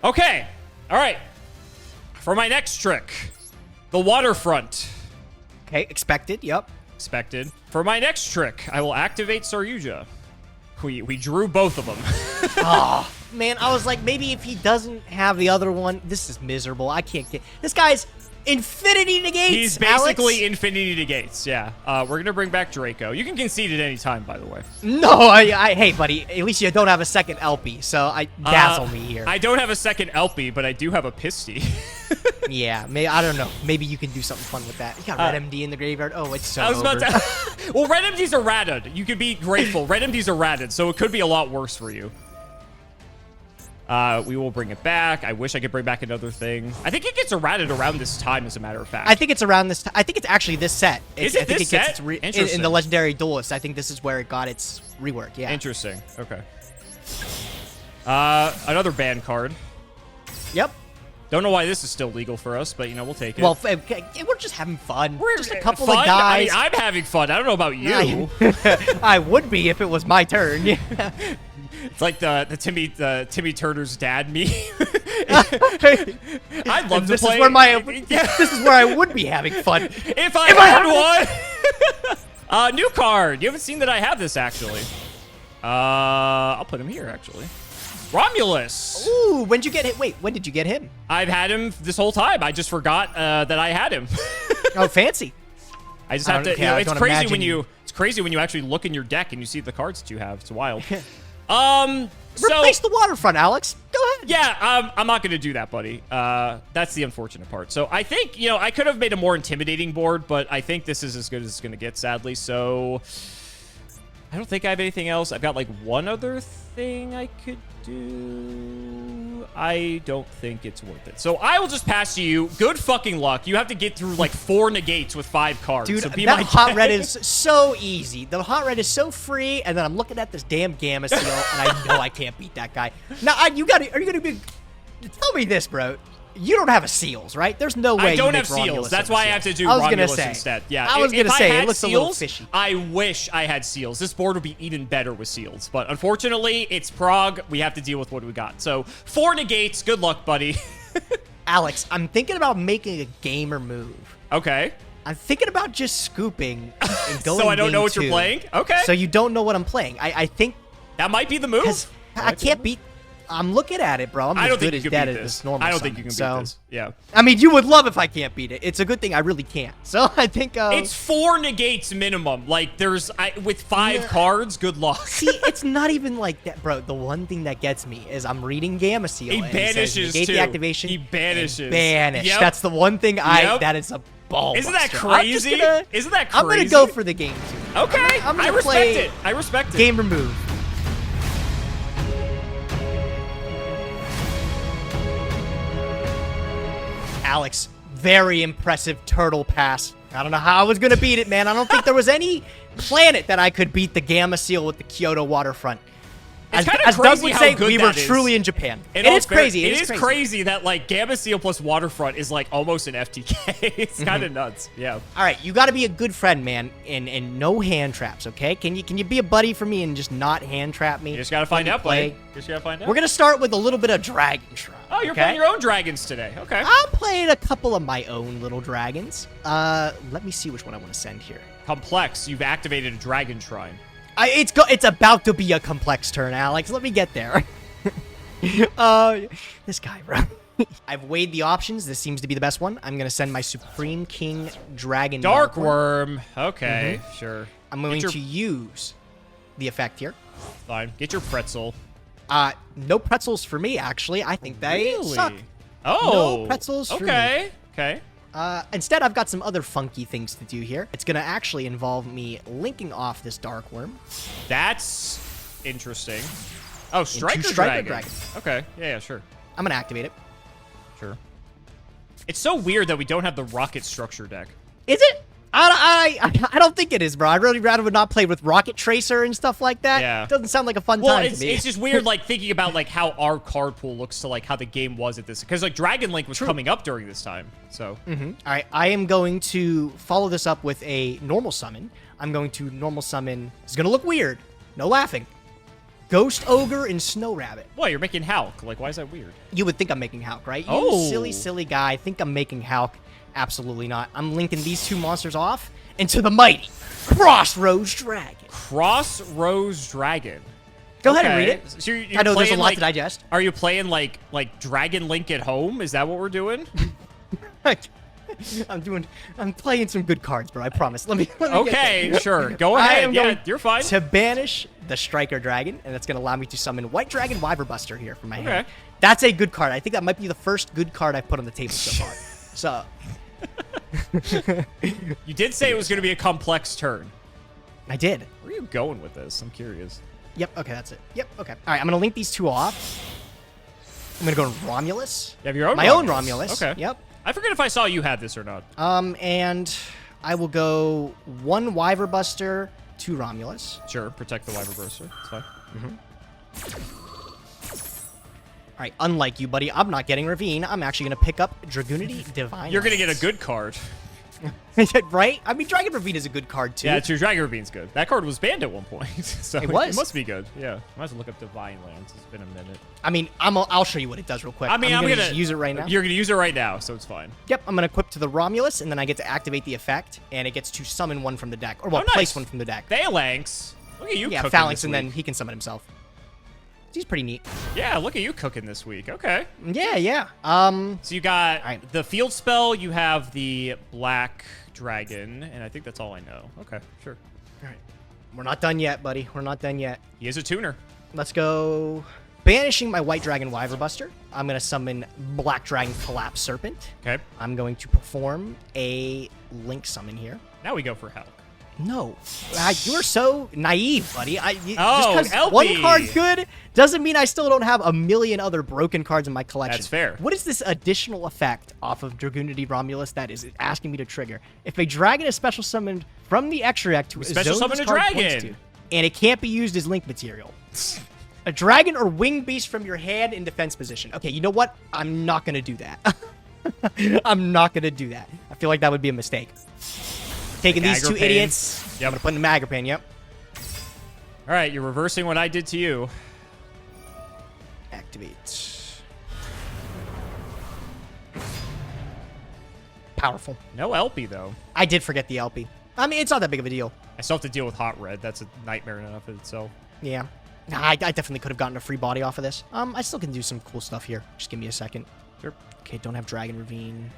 [SPEAKER 2] Okay. All right. For my next trick, the waterfront.
[SPEAKER 3] Okay, expected. Yep.
[SPEAKER 2] Expected. For my next trick, I will activate Saryuja. We drew both of them.
[SPEAKER 3] Oh, man, I was like, maybe if he doesn't have the other one, this is miserable. I can't get... This guy's infinity negates,
[SPEAKER 2] He's basically
[SPEAKER 3] Alex.
[SPEAKER 2] infinity negates, yeah. We're going to bring back Draco. You can concede at any time, by the way.
[SPEAKER 3] No, hey, buddy, at least you don't have a second LP, so dazzle me here.
[SPEAKER 2] I don't have a second LP, but I do have a Pisty.
[SPEAKER 3] Yeah, I don't know. Maybe you can do something fun with that. You got Red MD in the graveyard. Oh, it's so
[SPEAKER 2] I was about
[SPEAKER 3] over.
[SPEAKER 2] to. Well, red MDs are ratted. You can be grateful. Red MDs are ratted, so it could be a lot worse for you. We will bring it back. I wish I could bring back another thing. I think it gets errated around this time, as a matter of fact.
[SPEAKER 3] I think it's around this time. I think it's actually this set.
[SPEAKER 2] Is it
[SPEAKER 3] I think
[SPEAKER 2] this
[SPEAKER 3] it gets
[SPEAKER 2] set?
[SPEAKER 3] its
[SPEAKER 2] Interesting.
[SPEAKER 3] in the Legendary Duelist. I think this is where it got its rework. Yeah.
[SPEAKER 2] Interesting. Okay. Another ban card.
[SPEAKER 3] Yep.
[SPEAKER 2] Don't know why this is still legal for us, but, you know, we'll take it.
[SPEAKER 3] Well, we're just having fun. We're just a couple
[SPEAKER 2] fun?
[SPEAKER 3] of guys.
[SPEAKER 2] I mean, I'm having fun. I don't know about you.
[SPEAKER 3] I would be if it was my turn.
[SPEAKER 2] It's like the Timmy Turner's dad meme. I'd love to
[SPEAKER 3] this
[SPEAKER 2] play.
[SPEAKER 3] Is where this is where I would be having fun.
[SPEAKER 2] If I had one. New card. You haven't seen that I have this, actually. I'll put him here, actually. Romulus.
[SPEAKER 3] Ooh, when did you get him? Wait, when did you get him?
[SPEAKER 2] I've had him this whole time. I just forgot that I had him.
[SPEAKER 3] Oh, fancy.
[SPEAKER 2] I just have to. You know, it's crazy
[SPEAKER 3] imagine.
[SPEAKER 2] when you. It's crazy when you actually look in your deck and you see the cards that you have. It's wild.
[SPEAKER 3] Replace the waterfront, Alex. Go ahead.
[SPEAKER 2] Yeah, I'm not going to do that, buddy. That's the unfortunate part. So I think, you know, I could have made a more intimidating board, but I think this is as good as it's going to get, sadly. So I don't think I have anything else. I've got, like, one other thing I could do. I don't think it's worth it. So I will just pass to you. Good fucking luck. You have to get through, like, 4 negates with 5 cards.
[SPEAKER 3] Dude,
[SPEAKER 2] so be
[SPEAKER 3] that
[SPEAKER 2] my
[SPEAKER 3] hot red
[SPEAKER 2] guest.
[SPEAKER 3] is so easy. The hot red is so free, and then I'm looking at this damn Gamma Seal, and I know I can't beat that guy. Now, are you going to be... Tell me this, bro. You don't have a Seals, right? There's no way
[SPEAKER 2] I don't
[SPEAKER 3] you
[SPEAKER 2] have
[SPEAKER 3] make Romulus
[SPEAKER 2] Seals. That's
[SPEAKER 3] over
[SPEAKER 2] why I
[SPEAKER 3] Seals.
[SPEAKER 2] have to do
[SPEAKER 3] I was gonna
[SPEAKER 2] Romulus
[SPEAKER 3] say.
[SPEAKER 2] instead. Yeah,
[SPEAKER 3] I was going to
[SPEAKER 2] if
[SPEAKER 3] say,
[SPEAKER 2] I had
[SPEAKER 3] it looks
[SPEAKER 2] Seals,
[SPEAKER 3] a little fishy.
[SPEAKER 2] I wish I had Seals. This board would be even better with Seals. But unfortunately, it's Prague. We have to deal with what we got. So 4 negates. Good luck, buddy.
[SPEAKER 3] Alex, I'm thinking about making a gamer move.
[SPEAKER 2] Okay.
[SPEAKER 3] I'm thinking about just scooping and going
[SPEAKER 2] So I don't know
[SPEAKER 3] game
[SPEAKER 2] what you're
[SPEAKER 3] 2.
[SPEAKER 2] playing? Okay.
[SPEAKER 3] So you don't know what I'm playing. I think...
[SPEAKER 2] That might be the move.
[SPEAKER 3] Because I can't beat... I'm looking at it, bro. I'm
[SPEAKER 2] I don't
[SPEAKER 3] as
[SPEAKER 2] think
[SPEAKER 3] good
[SPEAKER 2] you
[SPEAKER 3] as
[SPEAKER 2] can
[SPEAKER 3] dead
[SPEAKER 2] beat
[SPEAKER 3] at
[SPEAKER 2] this.
[SPEAKER 3] this normal
[SPEAKER 2] I don't think you
[SPEAKER 3] summon,
[SPEAKER 2] can beat this. Yeah.
[SPEAKER 3] I mean, you would love if I can't beat it. It's a good thing I really can't. So I think...
[SPEAKER 2] It's 4 negates minimum. Like, with 5 cards, good luck.
[SPEAKER 3] See, it's not even like that, bro. The one thing that gets me is I'm reading Gamma Seal.
[SPEAKER 2] He
[SPEAKER 3] and says,
[SPEAKER 2] banishes,
[SPEAKER 3] negate
[SPEAKER 2] too.
[SPEAKER 3] the activation.
[SPEAKER 2] He banishes.
[SPEAKER 3] And banish.
[SPEAKER 2] Yep.
[SPEAKER 3] That's the one thing
[SPEAKER 2] Yep.
[SPEAKER 3] that is a ball.
[SPEAKER 2] Isn't that
[SPEAKER 3] buster. I'm just
[SPEAKER 2] crazy?
[SPEAKER 3] gonna-
[SPEAKER 2] Isn't that
[SPEAKER 3] I'm
[SPEAKER 2] crazy?
[SPEAKER 3] gonna go for the game 2.
[SPEAKER 2] Okay.
[SPEAKER 3] I'm gonna
[SPEAKER 2] I respect
[SPEAKER 3] play
[SPEAKER 2] it. I respect it.
[SPEAKER 3] Game remove. Alex, very impressive turtle pass. I don't know how I was going to beat it, man. I don't think there was any planet that I could beat the Gamma Seal with the Kyoto waterfront.
[SPEAKER 2] It's kind of
[SPEAKER 3] as Doug
[SPEAKER 2] crazy
[SPEAKER 3] would
[SPEAKER 2] how
[SPEAKER 3] say,
[SPEAKER 2] good
[SPEAKER 3] we were
[SPEAKER 2] that is.
[SPEAKER 3] truly in Japan.
[SPEAKER 2] In
[SPEAKER 3] It
[SPEAKER 2] all
[SPEAKER 3] is crazy.
[SPEAKER 2] It is crazy that, like, Gamma Seal plus Waterfront is, like, almost an FTK. It's kind of nuts. Yeah.
[SPEAKER 3] All right, you got to be a good friend, man, and no hand traps, okay? Can you be a buddy for me and just not hand trap me?
[SPEAKER 2] You just got to find out,
[SPEAKER 3] play.
[SPEAKER 2] buddy. You just got to find out.
[SPEAKER 3] We're going to start with a little bit of Dragon Shrine.
[SPEAKER 2] Oh, you're
[SPEAKER 3] okay?
[SPEAKER 2] playing your own dragons today. Okay.
[SPEAKER 3] I'm playing a couple of my own little dragons. Let me see which one I want to send here.
[SPEAKER 2] Complex. You've activated a Dragon Shrine.
[SPEAKER 3] It's about to be a complex turn, Alex. Let me get there. This guy, bro. I've weighed the options. This seems to be the best one. I'm going to send my Supreme King Dragon
[SPEAKER 2] Dark Worm. Okay, sure.
[SPEAKER 3] I'm going to use the effect here.
[SPEAKER 2] Fine. Get your pretzel.
[SPEAKER 3] No pretzels for me, actually. I think they suck.
[SPEAKER 2] Oh.
[SPEAKER 3] No pretzels for me.
[SPEAKER 2] Okay.
[SPEAKER 3] Instead, I've got some other funky things to do here. It's going to actually involve me linking off this Dark Worm.
[SPEAKER 2] That's interesting. Oh, Striker Dragon. Okay. Yeah, sure.
[SPEAKER 3] I'm going to activate it.
[SPEAKER 2] Sure. It's so weird that we don't have the rocket structure deck.
[SPEAKER 3] Is it? I don't think it is, bro. I'd really rather would not play with Rocket Tracer and stuff like that.
[SPEAKER 2] Yeah.
[SPEAKER 3] It doesn't sound like a fun
[SPEAKER 2] Well,
[SPEAKER 3] time to me.
[SPEAKER 2] it's just weird, like, thinking about, like, how our card pool looks to, like, how the game was at this. Because, like, Dragon Link was coming up during this time, so.
[SPEAKER 3] All right, I am going to follow this up with a normal summon. I'm going to normal summon. It's going to look weird. No laughing. Ghost Ogre and Snow Rabbit.
[SPEAKER 2] Well, you're making Hulk. Like, why is that weird?
[SPEAKER 3] You would think I'm making Hulk, right? You
[SPEAKER 2] Oh.
[SPEAKER 3] silly guy. Think I'm making Hulk. Absolutely not. I'm linking these two monsters off into the mighty Crossroads Dragon.
[SPEAKER 2] Crossroads Dragon.
[SPEAKER 3] Go ahead and read it.
[SPEAKER 2] So you're
[SPEAKER 3] I know there's a
[SPEAKER 2] playing,
[SPEAKER 3] lot
[SPEAKER 2] like,
[SPEAKER 3] to digest.
[SPEAKER 2] Are you playing, like Dragon Link at home? Is that what we're doing?
[SPEAKER 3] I'm playing some good cards, bro. I promise. Let me get
[SPEAKER 2] Okay,
[SPEAKER 3] there.
[SPEAKER 2] sure. Go
[SPEAKER 3] I
[SPEAKER 2] ahead.
[SPEAKER 3] am
[SPEAKER 2] Yeah,
[SPEAKER 3] going
[SPEAKER 2] you're fine.
[SPEAKER 3] to banish the Striker Dragon, and that's going to allow me to summon White Dragon Wyverbuster here from my hand. That's a good card. I think that might be the first good card I've put on the table so far. So.
[SPEAKER 2] You did say it was going to be a complex turn.
[SPEAKER 3] I did.
[SPEAKER 2] Where are you going with this? I'm curious.
[SPEAKER 3] Yep, okay, that's it. Yep, okay. All right, I'm going to link these two off. I'm going to go to Romulus.
[SPEAKER 2] You have your own
[SPEAKER 3] My own Romulus.
[SPEAKER 2] Okay.
[SPEAKER 3] Yep.
[SPEAKER 2] I forget if I saw you had this or not.
[SPEAKER 3] And I will go 1 Wyver Buster, 2 Romulus.
[SPEAKER 2] Sure, protect the Wyver Burster. It's fine.
[SPEAKER 3] All right, unlike you, buddy, I'm not getting Ravine. I'm actually going to pick up Dragoonity Divine.
[SPEAKER 2] You're going to get a
[SPEAKER 3] Lance.
[SPEAKER 2] good card.
[SPEAKER 3] Right? I mean, Dragon Ravine is a good card, too.
[SPEAKER 2] Yeah, true. Dragon Ravine's good. That card was banned at one point. So
[SPEAKER 3] It was?
[SPEAKER 2] It must be good. Yeah. Might as well look up Divine Lands. It's been a minute.
[SPEAKER 3] I mean, I'll show you what it does real quick.
[SPEAKER 2] I mean, I'm
[SPEAKER 3] gonna
[SPEAKER 2] going
[SPEAKER 3] just use it right now.
[SPEAKER 2] You're going to use it right now, so it's fine.
[SPEAKER 3] Yep, I'm going to equip to the Romulus, and then I get to activate the effect, and it gets to summon one from the deck. Or, well,
[SPEAKER 2] Oh, nice.
[SPEAKER 3] place one from the deck.
[SPEAKER 2] Phalanx. Look at you
[SPEAKER 3] Yeah,
[SPEAKER 2] cooking
[SPEAKER 3] Phalanx,
[SPEAKER 2] this
[SPEAKER 3] and then
[SPEAKER 2] week.
[SPEAKER 3] he can summon himself. He's pretty neat.
[SPEAKER 2] Yeah, look at you cooking this week. Okay.
[SPEAKER 3] Yeah, yeah.
[SPEAKER 2] So you got
[SPEAKER 3] Alright.
[SPEAKER 2] the field spell, you have the black dragon, and I think that's all I know. Okay, sure.
[SPEAKER 3] All right. We're not done yet, buddy. We're not done yet.
[SPEAKER 2] He is a tuner.
[SPEAKER 3] Let's go. Banishing my White Dragon Wyver Buster, I'm going to summon Black Dragon Collapse Serpent.
[SPEAKER 2] Okay.
[SPEAKER 3] I'm going to perform a Link summon here.
[SPEAKER 2] Now we go for Helk.
[SPEAKER 3] No. You're so naive, buddy.
[SPEAKER 2] Oh,
[SPEAKER 3] just because one
[SPEAKER 2] LP.
[SPEAKER 3] card's good doesn't mean I still don't have a million other broken cards in my collection.
[SPEAKER 2] That's fair.
[SPEAKER 3] What is this additional effect off of Dragoonity Romulus that is asking me to trigger? If a dragon is special summoned from the extra deck to a
[SPEAKER 2] special
[SPEAKER 3] zone
[SPEAKER 2] summon
[SPEAKER 3] this
[SPEAKER 2] a
[SPEAKER 3] card points
[SPEAKER 2] dragon.
[SPEAKER 3] to, and it can't be used as link material. A dragon or winged beast from your hand in defense position. Okay, you know what? I'm not going to do that. I'm not going to do that. I feel like that would be a mistake. Taking these two
[SPEAKER 2] Agripane.
[SPEAKER 3] idiots.
[SPEAKER 2] Yep.
[SPEAKER 3] I'm going to put in the Agripane, yep.
[SPEAKER 2] All right, you're reversing what I did to you.
[SPEAKER 3] Activate. Powerful.
[SPEAKER 2] No LP, though.
[SPEAKER 3] I did forget the LP. I mean, it's not that big of a deal.
[SPEAKER 2] I still have to deal with Hot Red. That's a nightmare enough in itself.
[SPEAKER 3] Yeah. Nah, I definitely could have gotten a free body off of this. I still can do some cool stuff here. Just give me a second.
[SPEAKER 2] Sure.
[SPEAKER 3] Okay, don't have Dragon Ravine.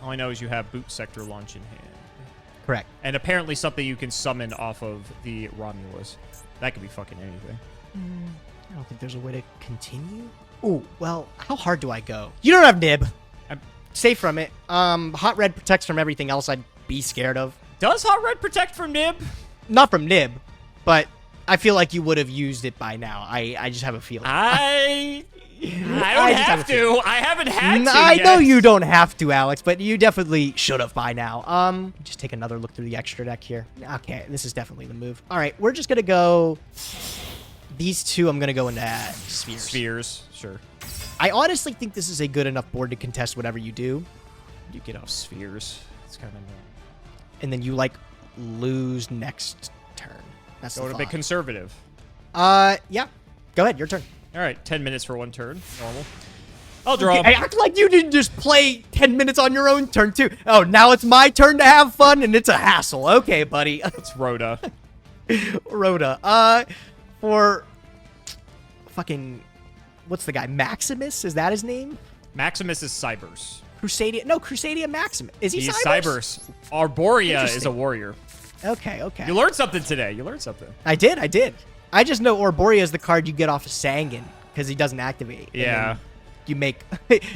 [SPEAKER 2] All I know is you have Boot Sector Launch in hand.
[SPEAKER 3] Correct.
[SPEAKER 2] And apparently something you can summon off of the Romulus. That could be fucking anything.
[SPEAKER 3] I don't think there's a way to continue. Ooh, well, how hard do I go? You don't have Nib.
[SPEAKER 2] I'm-
[SPEAKER 3] Safe from it. Hot Red protects from everything else I'd be scared of.
[SPEAKER 2] Does Hot Red protect from Nib?
[SPEAKER 3] Not from Nib, but I feel like you would have used it by now. I just have a feeling.
[SPEAKER 2] I don't
[SPEAKER 3] I just
[SPEAKER 2] have
[SPEAKER 3] have a
[SPEAKER 2] to. I haven't had to
[SPEAKER 3] I
[SPEAKER 2] yet.
[SPEAKER 3] know you don't have to, Alex, but you definitely should have by now. Just take another look through the extra deck here. Okay, this is definitely the move. All right, we're just gonna go. These two, I'm gonna go into spheres.
[SPEAKER 2] Spheres, sure.
[SPEAKER 3] I honestly think this is a good enough board to contest whatever you do,
[SPEAKER 2] You get off spheres. It's kind of annoying.
[SPEAKER 3] and then you like lose next turn. That's the
[SPEAKER 2] Going a bit
[SPEAKER 3] thought.
[SPEAKER 2] conservative.
[SPEAKER 3] Yeah. Go ahead, your turn.
[SPEAKER 2] All right, 10 minutes for one turn. Normal. I'll draw.
[SPEAKER 3] I act like you didn't just play 10 minutes on your own turn, too. Oh, now it's my turn to have fun, and it's a hassle. Okay, buddy.
[SPEAKER 2] It's Rhoda.
[SPEAKER 3] Rhoda. For fucking... What's the guy? Maximus? Is that his name?
[SPEAKER 2] Maximus is Cybers.
[SPEAKER 3] Crusadia? No, Crusadia Maximus. Is he
[SPEAKER 2] He's
[SPEAKER 3] Cybers?
[SPEAKER 2] Cybers. Arborea is
[SPEAKER 3] Interesting.
[SPEAKER 2] a warrior.
[SPEAKER 3] Okay, okay.
[SPEAKER 2] You learned something today. You learned something.
[SPEAKER 3] I did. I just know Arborea is the card you get off of Sangan, because he doesn't activate. And
[SPEAKER 2] Yeah.
[SPEAKER 3] then you make...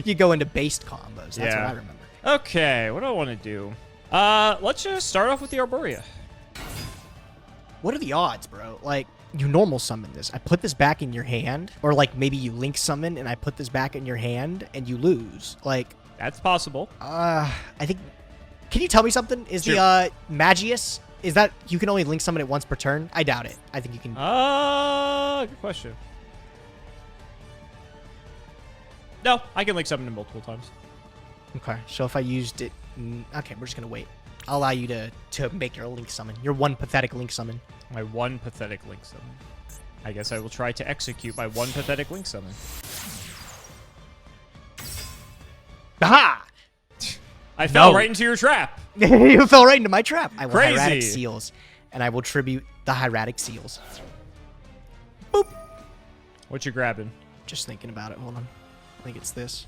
[SPEAKER 3] you go into based combos. That's what I remember.
[SPEAKER 2] Okay, what do I want to do? Let's just start off with the Arborea.
[SPEAKER 3] What are the odds, bro? Like, you normal summon this. I put this back in your hand. Or, like, maybe you link summon and I put this back in your hand and you lose. Like,
[SPEAKER 2] That's possible.
[SPEAKER 3] I think... Can you tell me something? Is
[SPEAKER 2] Sure.
[SPEAKER 3] the, Magius... Is that... You can only link summon it once per turn? I doubt it. I think you can...
[SPEAKER 2] Good question. No, I can link summon it multiple times.
[SPEAKER 3] Okay, so if I used it... Okay, we're just gonna wait. I'll allow you to make your link summon. Your one pathetic link summon.
[SPEAKER 2] My one pathetic link summon. I guess I will try to execute my one pathetic link summon.
[SPEAKER 3] Aha!
[SPEAKER 2] I fell
[SPEAKER 3] No.
[SPEAKER 2] right into your trap.
[SPEAKER 3] You fell right into my trap. I will
[SPEAKER 2] Crazy.
[SPEAKER 3] hieratic seals. And I will tribute the hieratic seals. Boop.
[SPEAKER 2] What you grabbing?
[SPEAKER 3] Just thinking about it. Hold on. I think it's this.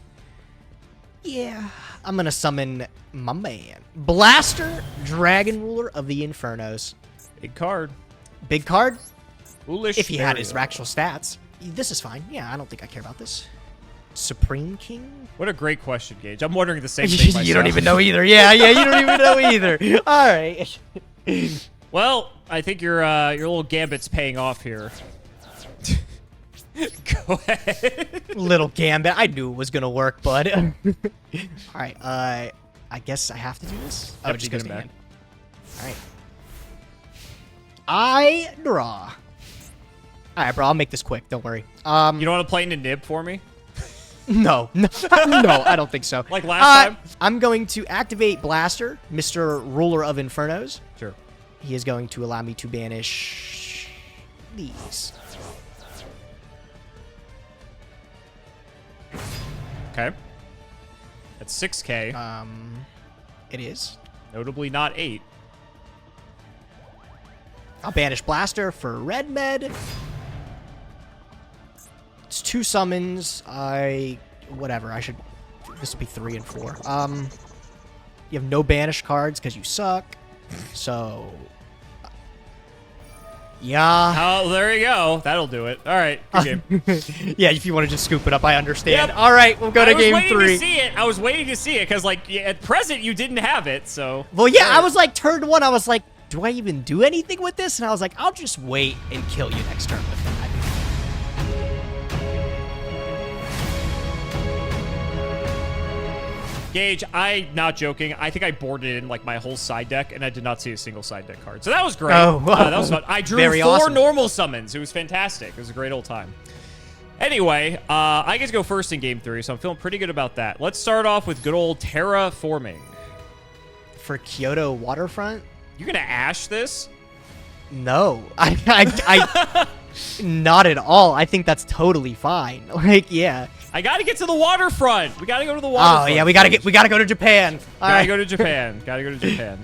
[SPEAKER 3] Yeah. I'm going to summon my man. Blaster, Dragon Ruler of the Infernos.
[SPEAKER 2] Big card.
[SPEAKER 3] Big card.
[SPEAKER 2] Foolish.
[SPEAKER 3] If he had his
[SPEAKER 2] Mario.
[SPEAKER 3] actual stats. This is fine. Yeah, I don't think I care about this. Supreme King?
[SPEAKER 2] What a great question, Gage. I'm wondering the same thing myself.
[SPEAKER 3] You don't even know either. Yeah, you don't even know either. All right.
[SPEAKER 2] Well, I think your little gambit's paying off here. Go ahead.
[SPEAKER 3] Little gambit. I knew it was gonna work, bud. All right. I guess I have to do this.
[SPEAKER 2] Yep,
[SPEAKER 3] it just
[SPEAKER 2] you
[SPEAKER 3] goes
[SPEAKER 2] get
[SPEAKER 3] to
[SPEAKER 2] him
[SPEAKER 3] hand. All right. I draw. All right, bro. I'll make this quick. Don't worry.
[SPEAKER 2] You don't want to play into Nib for me?
[SPEAKER 3] No, no, I don't think so.
[SPEAKER 2] Like last time?
[SPEAKER 3] I'm going to activate Blaster, Mr. Ruler of Infernos.
[SPEAKER 2] Sure.
[SPEAKER 3] He is going to allow me to banish these.
[SPEAKER 2] Okay. That's 6K.
[SPEAKER 3] It is.
[SPEAKER 2] Notably not 8.
[SPEAKER 3] I'll banish Blaster for Red Med. It's 2 summons. Whatever. I should. This will be 3 and 4. You have no banish cards because you suck. So. Yeah.
[SPEAKER 2] Oh, there you go. That'll do it. All right. Good game.
[SPEAKER 3] Yeah, if you want to just scoop it up, I understand.
[SPEAKER 2] Yep.
[SPEAKER 3] All right, we'll go to game 3.
[SPEAKER 2] I was waiting to see it because, like, at present you didn't have it. So.
[SPEAKER 3] Well, yeah, I was like, turn 1. I was like, do I even do anything with this? And I was like, I'll just wait and kill you next turn with that.
[SPEAKER 2] Gage, I'm not joking. I think I boarded in like my whole side deck, and I did not see a single side deck card. So that was great.
[SPEAKER 3] Oh, wow.
[SPEAKER 2] That was fun. I drew
[SPEAKER 3] Very
[SPEAKER 2] 4
[SPEAKER 3] awesome.
[SPEAKER 2] normal summons. It was fantastic. It was a great old time. Anyway, I get to go first in game 3, so I'm feeling pretty good about that. Let's start off with good old terraforming.
[SPEAKER 3] For Kyoto Waterfront?
[SPEAKER 2] You're gonna ash this?
[SPEAKER 3] No, I not at all. I think that's totally fine. Like, yeah.
[SPEAKER 2] I gotta get to the waterfront. We gotta go to the waterfront.
[SPEAKER 3] Oh yeah, we gotta go to Japan. All
[SPEAKER 2] Gotta
[SPEAKER 3] right.
[SPEAKER 2] go to Japan. Gotta go to Japan.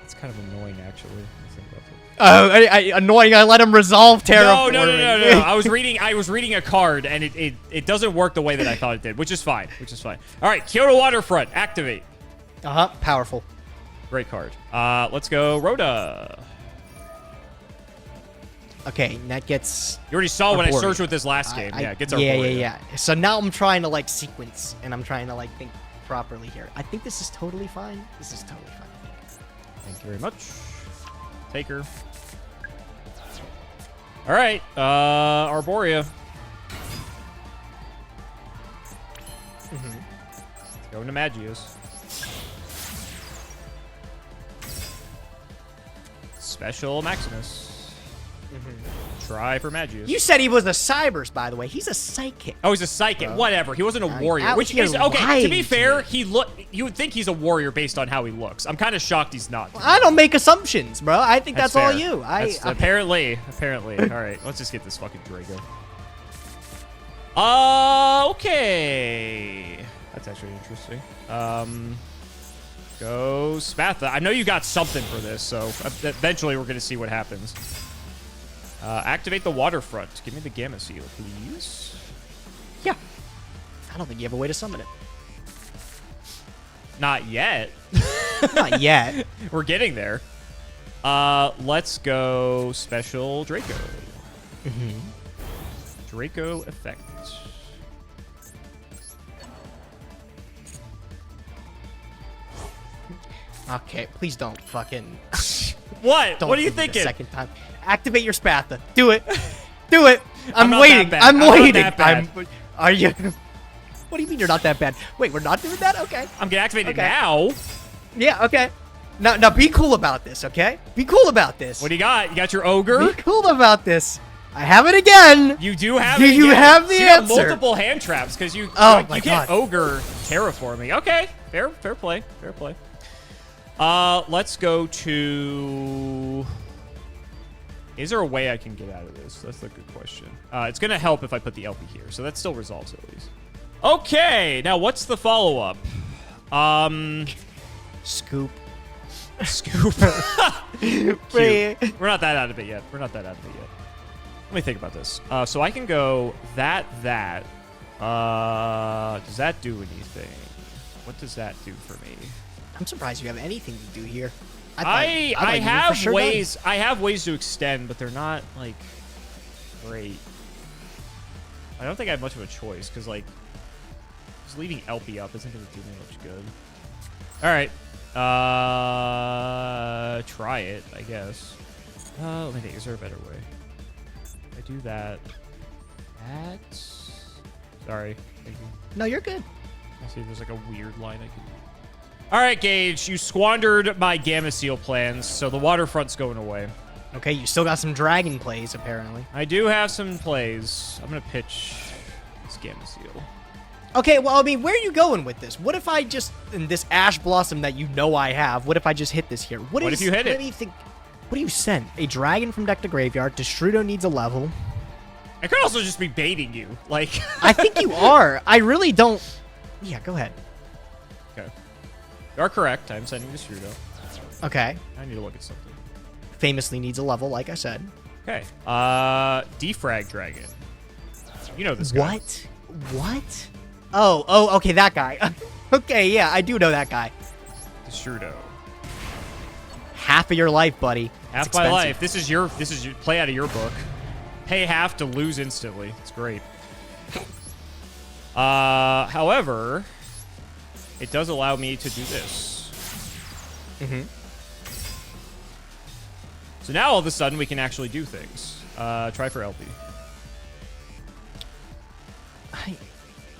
[SPEAKER 2] It's kind of annoying actually. Let's think about it.
[SPEAKER 3] Oh, annoying. I let him resolve terraforming.
[SPEAKER 2] No. I was reading a card, and it doesn't work the way that I thought it did, which is fine. All right, Kyoto Waterfront, activate.
[SPEAKER 3] Powerful.
[SPEAKER 2] Great card. Let's go, Rhoda.
[SPEAKER 3] Okay, that gets.
[SPEAKER 2] You already saw when I
[SPEAKER 3] Arboreal.
[SPEAKER 2] searched with this last game. Yeah, it gets our
[SPEAKER 3] yeah. So now I'm trying to like sequence, and I'm trying to like think properly here. I think this is totally fine. This is totally fine.
[SPEAKER 2] Thank you very much. Take her. All right, Arborea. Going to Magius. Special Maximus. Try for Magius.
[SPEAKER 3] You said he was a Cybers, by the way. He's a psychic.
[SPEAKER 2] Oh, he's a psychic. Whatever. He wasn't a warrior.
[SPEAKER 3] out
[SPEAKER 2] Which
[SPEAKER 3] here
[SPEAKER 2] is okay. To be
[SPEAKER 3] lying
[SPEAKER 2] fair,
[SPEAKER 3] to
[SPEAKER 2] you would think he's a warrior based on how he looks. I'm kind of shocked he's not.
[SPEAKER 3] I don't make assumptions, bro. I think that's all
[SPEAKER 2] fair.
[SPEAKER 3] you.
[SPEAKER 2] Apparently. All right, let's just get this fucking Draco. Okay. That's actually interesting. Go Spatha. I know you got something for this, so eventually we're going to see what happens. Activate the waterfront. Give me the Gamma Seal, please.
[SPEAKER 3] Yeah. I don't think you have a way to summon it.
[SPEAKER 2] Not yet.
[SPEAKER 3] Not yet.
[SPEAKER 2] We're getting there. Let's go Special Draco. Draco effect.
[SPEAKER 3] Okay, please don't fucking.
[SPEAKER 2] What?
[SPEAKER 3] Don't
[SPEAKER 2] What are you
[SPEAKER 3] do it a
[SPEAKER 2] thinking?
[SPEAKER 3] second time. Activate your Spatha. Do it. Do it. I'm
[SPEAKER 2] not
[SPEAKER 3] waiting.
[SPEAKER 2] that bad.
[SPEAKER 3] I'm
[SPEAKER 2] I'm not
[SPEAKER 3] waiting.
[SPEAKER 2] that bad.
[SPEAKER 3] Are you? What do you mean you're not that bad? Wait, we're not doing that? Okay.
[SPEAKER 2] I'm gonna activate it
[SPEAKER 3] Okay.
[SPEAKER 2] now.
[SPEAKER 3] Yeah. Okay. Now, be cool about this. Okay. Be cool about this.
[SPEAKER 2] What do you got? You got your ogre.
[SPEAKER 3] Be cool about this. I have it again.
[SPEAKER 2] You do have.
[SPEAKER 3] Do
[SPEAKER 2] it
[SPEAKER 3] you
[SPEAKER 2] again.
[SPEAKER 3] have the
[SPEAKER 2] So you have
[SPEAKER 3] answer?
[SPEAKER 2] multiple hand traps because you.
[SPEAKER 3] Oh
[SPEAKER 2] you
[SPEAKER 3] my
[SPEAKER 2] get
[SPEAKER 3] God.
[SPEAKER 2] ogre terraforming. Okay, fair play. Fair play. Let's go to. Is there a way I can get out of this? That's a good question. It's gonna help if I put the LP here, so that still resolves it at least. Okay, now what's the follow-up?
[SPEAKER 3] Scoop.
[SPEAKER 2] Scoop. Cute. We're not that out of it yet. Let me think about this. So I can go that. Does that do anything? What does that do for me?
[SPEAKER 3] I'm surprised you have anything to do here.
[SPEAKER 2] I
[SPEAKER 3] thought you were
[SPEAKER 2] have
[SPEAKER 3] for sure
[SPEAKER 2] ways. I have ways to extend, but they're not like great. I don't think I have much of a choice, because, like, just leaving LP up isn't going to do me much good. All right. Try it, I guess. Let me think. Is there a better way? If I do that. Sorry. Thank you.
[SPEAKER 3] No, you're good.
[SPEAKER 2] Let's see if there's like a weird line I can. All right, Gage. You squandered my Gamma Seal plans, so the waterfront's going away.
[SPEAKER 3] Okay, you still got some dragon plays, apparently.
[SPEAKER 2] I do have some plays. I'm going to pitch this Gamma Seal.
[SPEAKER 3] Okay, well, I mean, where are you going with this? What if I just, in this Ash Blossom that you know I have, what if I just hit this here?
[SPEAKER 2] What if you hit it?
[SPEAKER 3] What do you think? What do you send? A dragon from deck to graveyard. Destrudo needs a level.
[SPEAKER 2] I could also just be baiting you. Like,
[SPEAKER 3] I think you are. I really don't. Yeah, go ahead.
[SPEAKER 2] Okay. You are correct. I'm sending Destrudo.
[SPEAKER 3] Okay.
[SPEAKER 2] I need to look at something.
[SPEAKER 3] Famously needs a level, like I said.
[SPEAKER 2] Okay. Defrag Dragon. You know this guy.
[SPEAKER 3] What? Oh, okay, that guy. Okay, yeah, I do know that guy.
[SPEAKER 2] Destrudo.
[SPEAKER 3] Half of your life, buddy.
[SPEAKER 2] Half my life. This is your play out of your book. Pay half to lose instantly. It's great. However, it does allow me to do this.
[SPEAKER 3] Mm-hmm.
[SPEAKER 2] So now all of a sudden we can actually do things. Try for LP.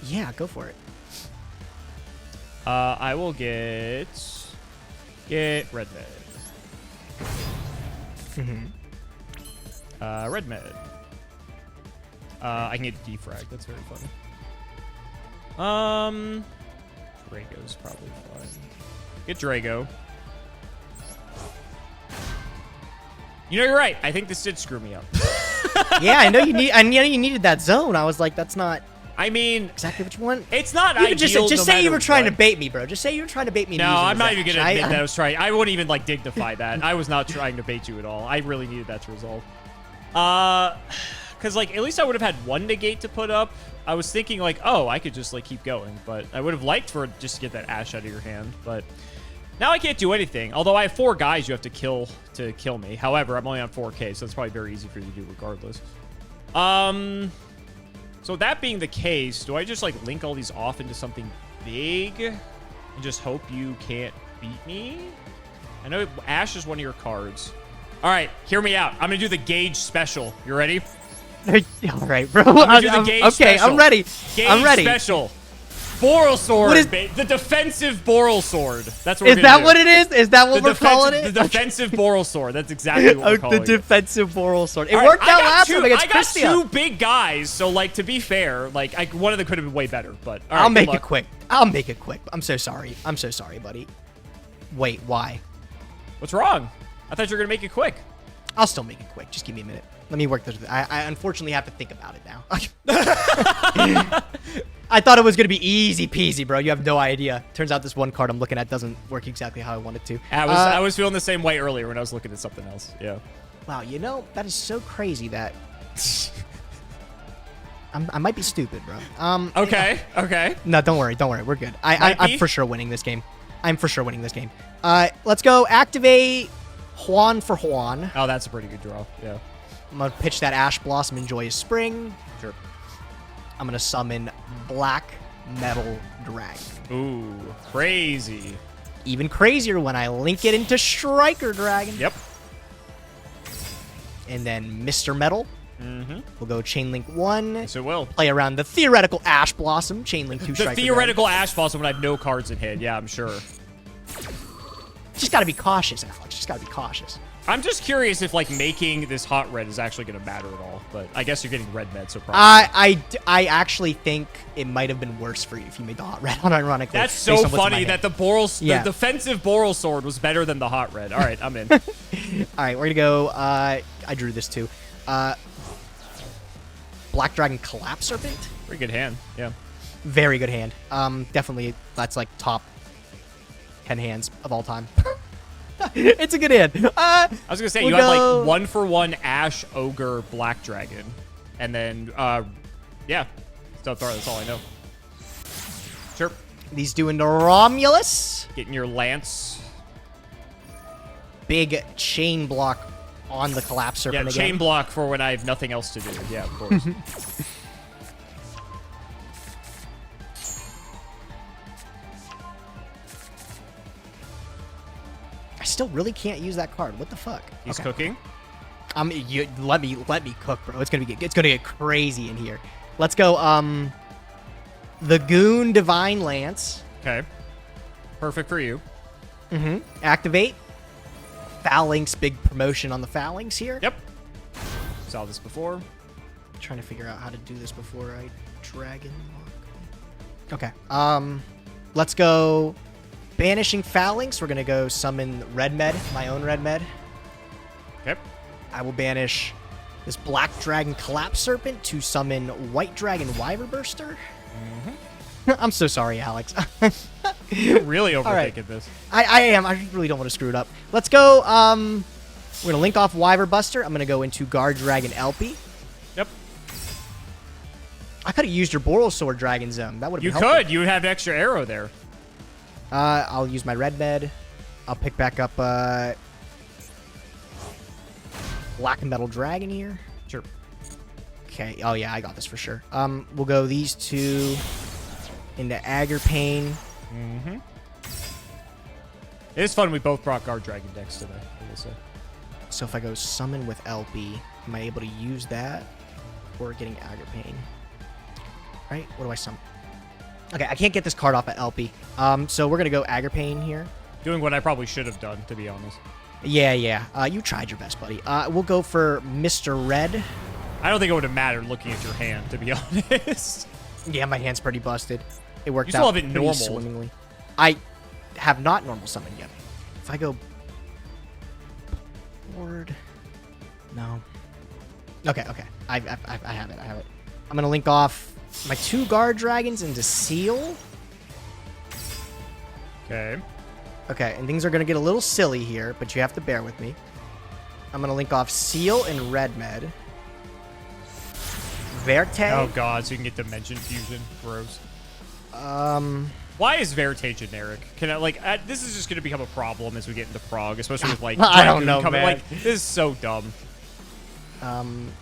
[SPEAKER 3] Yeah, go for it.
[SPEAKER 2] I will get Red Med.
[SPEAKER 3] Mm-hmm.
[SPEAKER 2] Red Med. I can get Defrag. That's very funny. Drago's probably fine. Get Drago. You know, you're right. I think this did screw me up.
[SPEAKER 3] Yeah, I know you needed that zone. I was like, that's not.
[SPEAKER 2] I mean,
[SPEAKER 3] exactly what you want.
[SPEAKER 2] It's not
[SPEAKER 3] you
[SPEAKER 2] ideal.
[SPEAKER 3] Just say you were trying to bait me, bro. Just say you were trying to bait me.
[SPEAKER 2] No, I'm not even gonna admit that I was trying. I wouldn't even like dignify that. I was not trying to bait you at all. I really needed that to resolve. Because like at least I would have had one negate to put up. I was thinking like, oh, I could just like keep going, but I would have liked for just to get that Ash out of your hand. But now I can't do anything. Although I have 4 guys you have to kill me. However, I'm only on 4K, so it's probably very easy for you to do regardless. So that being the case, do I just like link all these off into something big and just hope you can't beat me? I know Ash is one of your cards. All right, hear me out. I'm gonna do the Gage special. You ready?
[SPEAKER 3] All right, bro.
[SPEAKER 2] I'm gonna do the Gage special.
[SPEAKER 3] I'm ready.
[SPEAKER 2] Gage
[SPEAKER 3] I'm ready.
[SPEAKER 2] special. Boral Sword.
[SPEAKER 3] What is
[SPEAKER 2] the defensive Boral Sword. That's what we're
[SPEAKER 3] Is
[SPEAKER 2] gonna
[SPEAKER 3] that
[SPEAKER 2] do.
[SPEAKER 3] what it is? Is that what we're calling it?
[SPEAKER 2] The defensive Boral Sword. That's exactly what we're calling
[SPEAKER 3] the
[SPEAKER 2] it.
[SPEAKER 3] defensive Boral Sword. It
[SPEAKER 2] All
[SPEAKER 3] worked
[SPEAKER 2] right,
[SPEAKER 3] out last time against
[SPEAKER 2] I got
[SPEAKER 3] Christia.
[SPEAKER 2] 2 big guys, so like to be fair, like one of them could have been way better. But all right,
[SPEAKER 3] I'll make
[SPEAKER 2] good
[SPEAKER 3] it
[SPEAKER 2] luck.
[SPEAKER 3] quick. I'll make it quick. I'm so sorry. I'm so sorry, buddy. Wait, why?
[SPEAKER 2] What's wrong? I thought you were gonna make it quick.
[SPEAKER 3] I'll still make it quick. Just give me a minute. Let me work this. I unfortunately have to think about it now. I thought it was going to be easy peasy, bro. You have no idea. Turns out this one card I'm looking at doesn't work exactly how I want it to.
[SPEAKER 2] I was feeling the same way earlier when I was looking at something else. Yeah.
[SPEAKER 3] Wow, you know, that is so crazy that... I might be stupid, bro.
[SPEAKER 2] Okay, okay.
[SPEAKER 3] No, don't worry. We're good. I'm for sure winning this game. Let's go activate Juan for Juan.
[SPEAKER 2] Oh, that's a pretty good draw. Yeah.
[SPEAKER 3] I'm going to pitch that Ash Blossom, enjoy his spring.
[SPEAKER 2] Sure.
[SPEAKER 3] I'm going to summon Black Metal Dragon.
[SPEAKER 2] Ooh, crazy.
[SPEAKER 3] Even crazier when I link it into Striker Dragon.
[SPEAKER 2] Yep.
[SPEAKER 3] And then Mr. Metal.
[SPEAKER 2] Mm-hmm.
[SPEAKER 3] We'll go Chain Link 1.
[SPEAKER 2] Yes, it will.
[SPEAKER 3] Play around the theoretical Ash Blossom. Chain Link 2 Striker
[SPEAKER 2] The theoretical Ash Blossom when I have no cards in hand. Yeah, I'm sure.
[SPEAKER 3] Just got to be cautious, Alex. Just got to be cautious.
[SPEAKER 2] I'm just curious if, like, making this hot red is actually going to matter at all. But I guess you're getting red med, so probably.
[SPEAKER 3] I actually think it might have been worse for you if you made the hot red, unironically.
[SPEAKER 2] That's so funny that the
[SPEAKER 3] Yeah.
[SPEAKER 2] the defensive Boral Sword was better than the hot red. All right, I'm in.
[SPEAKER 3] All right, we're going to go... I drew this, too. Black Dragon Collapse Serpent.
[SPEAKER 2] Pretty good hand, yeah.
[SPEAKER 3] Very good hand. Definitely, that's, like, top 10 hands of all time. It's a good hand.
[SPEAKER 2] I was gonna say you had like 1-for-1 Ash Ogre Black Dragon, and then yeah, Stealth Thrower. That's all I know. Sure.
[SPEAKER 3] These do into Romulus.
[SPEAKER 2] Getting your Lance.
[SPEAKER 3] Big chain block on the Collapse Serpent
[SPEAKER 2] Yeah,
[SPEAKER 3] again.
[SPEAKER 2] chain block for when I have nothing else to do. Yeah, of course.
[SPEAKER 3] still really can't use that card. What the fuck?
[SPEAKER 2] He's cooking.
[SPEAKER 3] You let me cook, bro. It's gonna get crazy in here. Let's go. The Goon Divine Lance.
[SPEAKER 2] Okay. Perfect for you.
[SPEAKER 3] Activate. Phalanx, big promotion on the Phalanx here.
[SPEAKER 2] Yep. Saw this before.
[SPEAKER 3] Trying to figure out how to do this before I Dragon Lock. Okay. Let's go Banishing Phalanx. We're gonna go summon Red Med, my own Red Med.
[SPEAKER 2] Okay.
[SPEAKER 3] I will banish this Black Dragon Collapse Serpent to summon White Dragon Wyverburster. I'm so sorry, Alex.
[SPEAKER 2] You're really overthinking
[SPEAKER 3] right.
[SPEAKER 2] this.
[SPEAKER 3] I am. I really don't want to screw it up. Let's go. We're gonna link off Wyverbuster. I'm gonna go into Guard Dragon Elpie.
[SPEAKER 2] Yep.
[SPEAKER 3] I could have used your Boral Sword Dragon Zone. That would have
[SPEAKER 2] You
[SPEAKER 3] been helpful.
[SPEAKER 2] could. You would have an extra arrow there.
[SPEAKER 3] I'll use my Red Med. I'll pick back up Black Metal Dragon here.
[SPEAKER 2] Sure.
[SPEAKER 3] Okay. Oh yeah, I got this for sure. We'll go these two into Aggerpain.
[SPEAKER 2] It is fun. We both brought Guard Dragon decks today, I will say.
[SPEAKER 3] So if I go summon with LP, am I able to use that before getting Aggerpain? Right? What do I summon? Okay, I can't get this card off at LP. So we're gonna go Aggerpain here.
[SPEAKER 2] Doing what I probably should have done, to be honest.
[SPEAKER 3] Yeah. You tried your best, buddy. We'll go for Mr. Red.
[SPEAKER 2] I don't think it would have mattered looking at your hand, to be honest.
[SPEAKER 3] Yeah, my hand's pretty busted. It worked
[SPEAKER 2] You still
[SPEAKER 3] out
[SPEAKER 2] have it
[SPEAKER 3] pretty
[SPEAKER 2] normal.
[SPEAKER 3] swimmingly. I have not normal summoned yet. If I go board, no. Okay. I have it. I'm gonna link off my 2 Guard Dragons into Seal.
[SPEAKER 2] Okay.
[SPEAKER 3] Okay, and things are gonna get a little silly here, but you have to bear with me. I'm gonna link off Seal and Red Med. Verte.
[SPEAKER 2] Oh god, so you can get Dimension Fusion. Gross. Why is Verte generic? Can I this is just gonna become a problem as we get into Prague, especially with
[SPEAKER 3] I don't
[SPEAKER 2] Dragoon
[SPEAKER 3] know,
[SPEAKER 2] coming.
[SPEAKER 3] man.
[SPEAKER 2] Like, this is so dumb.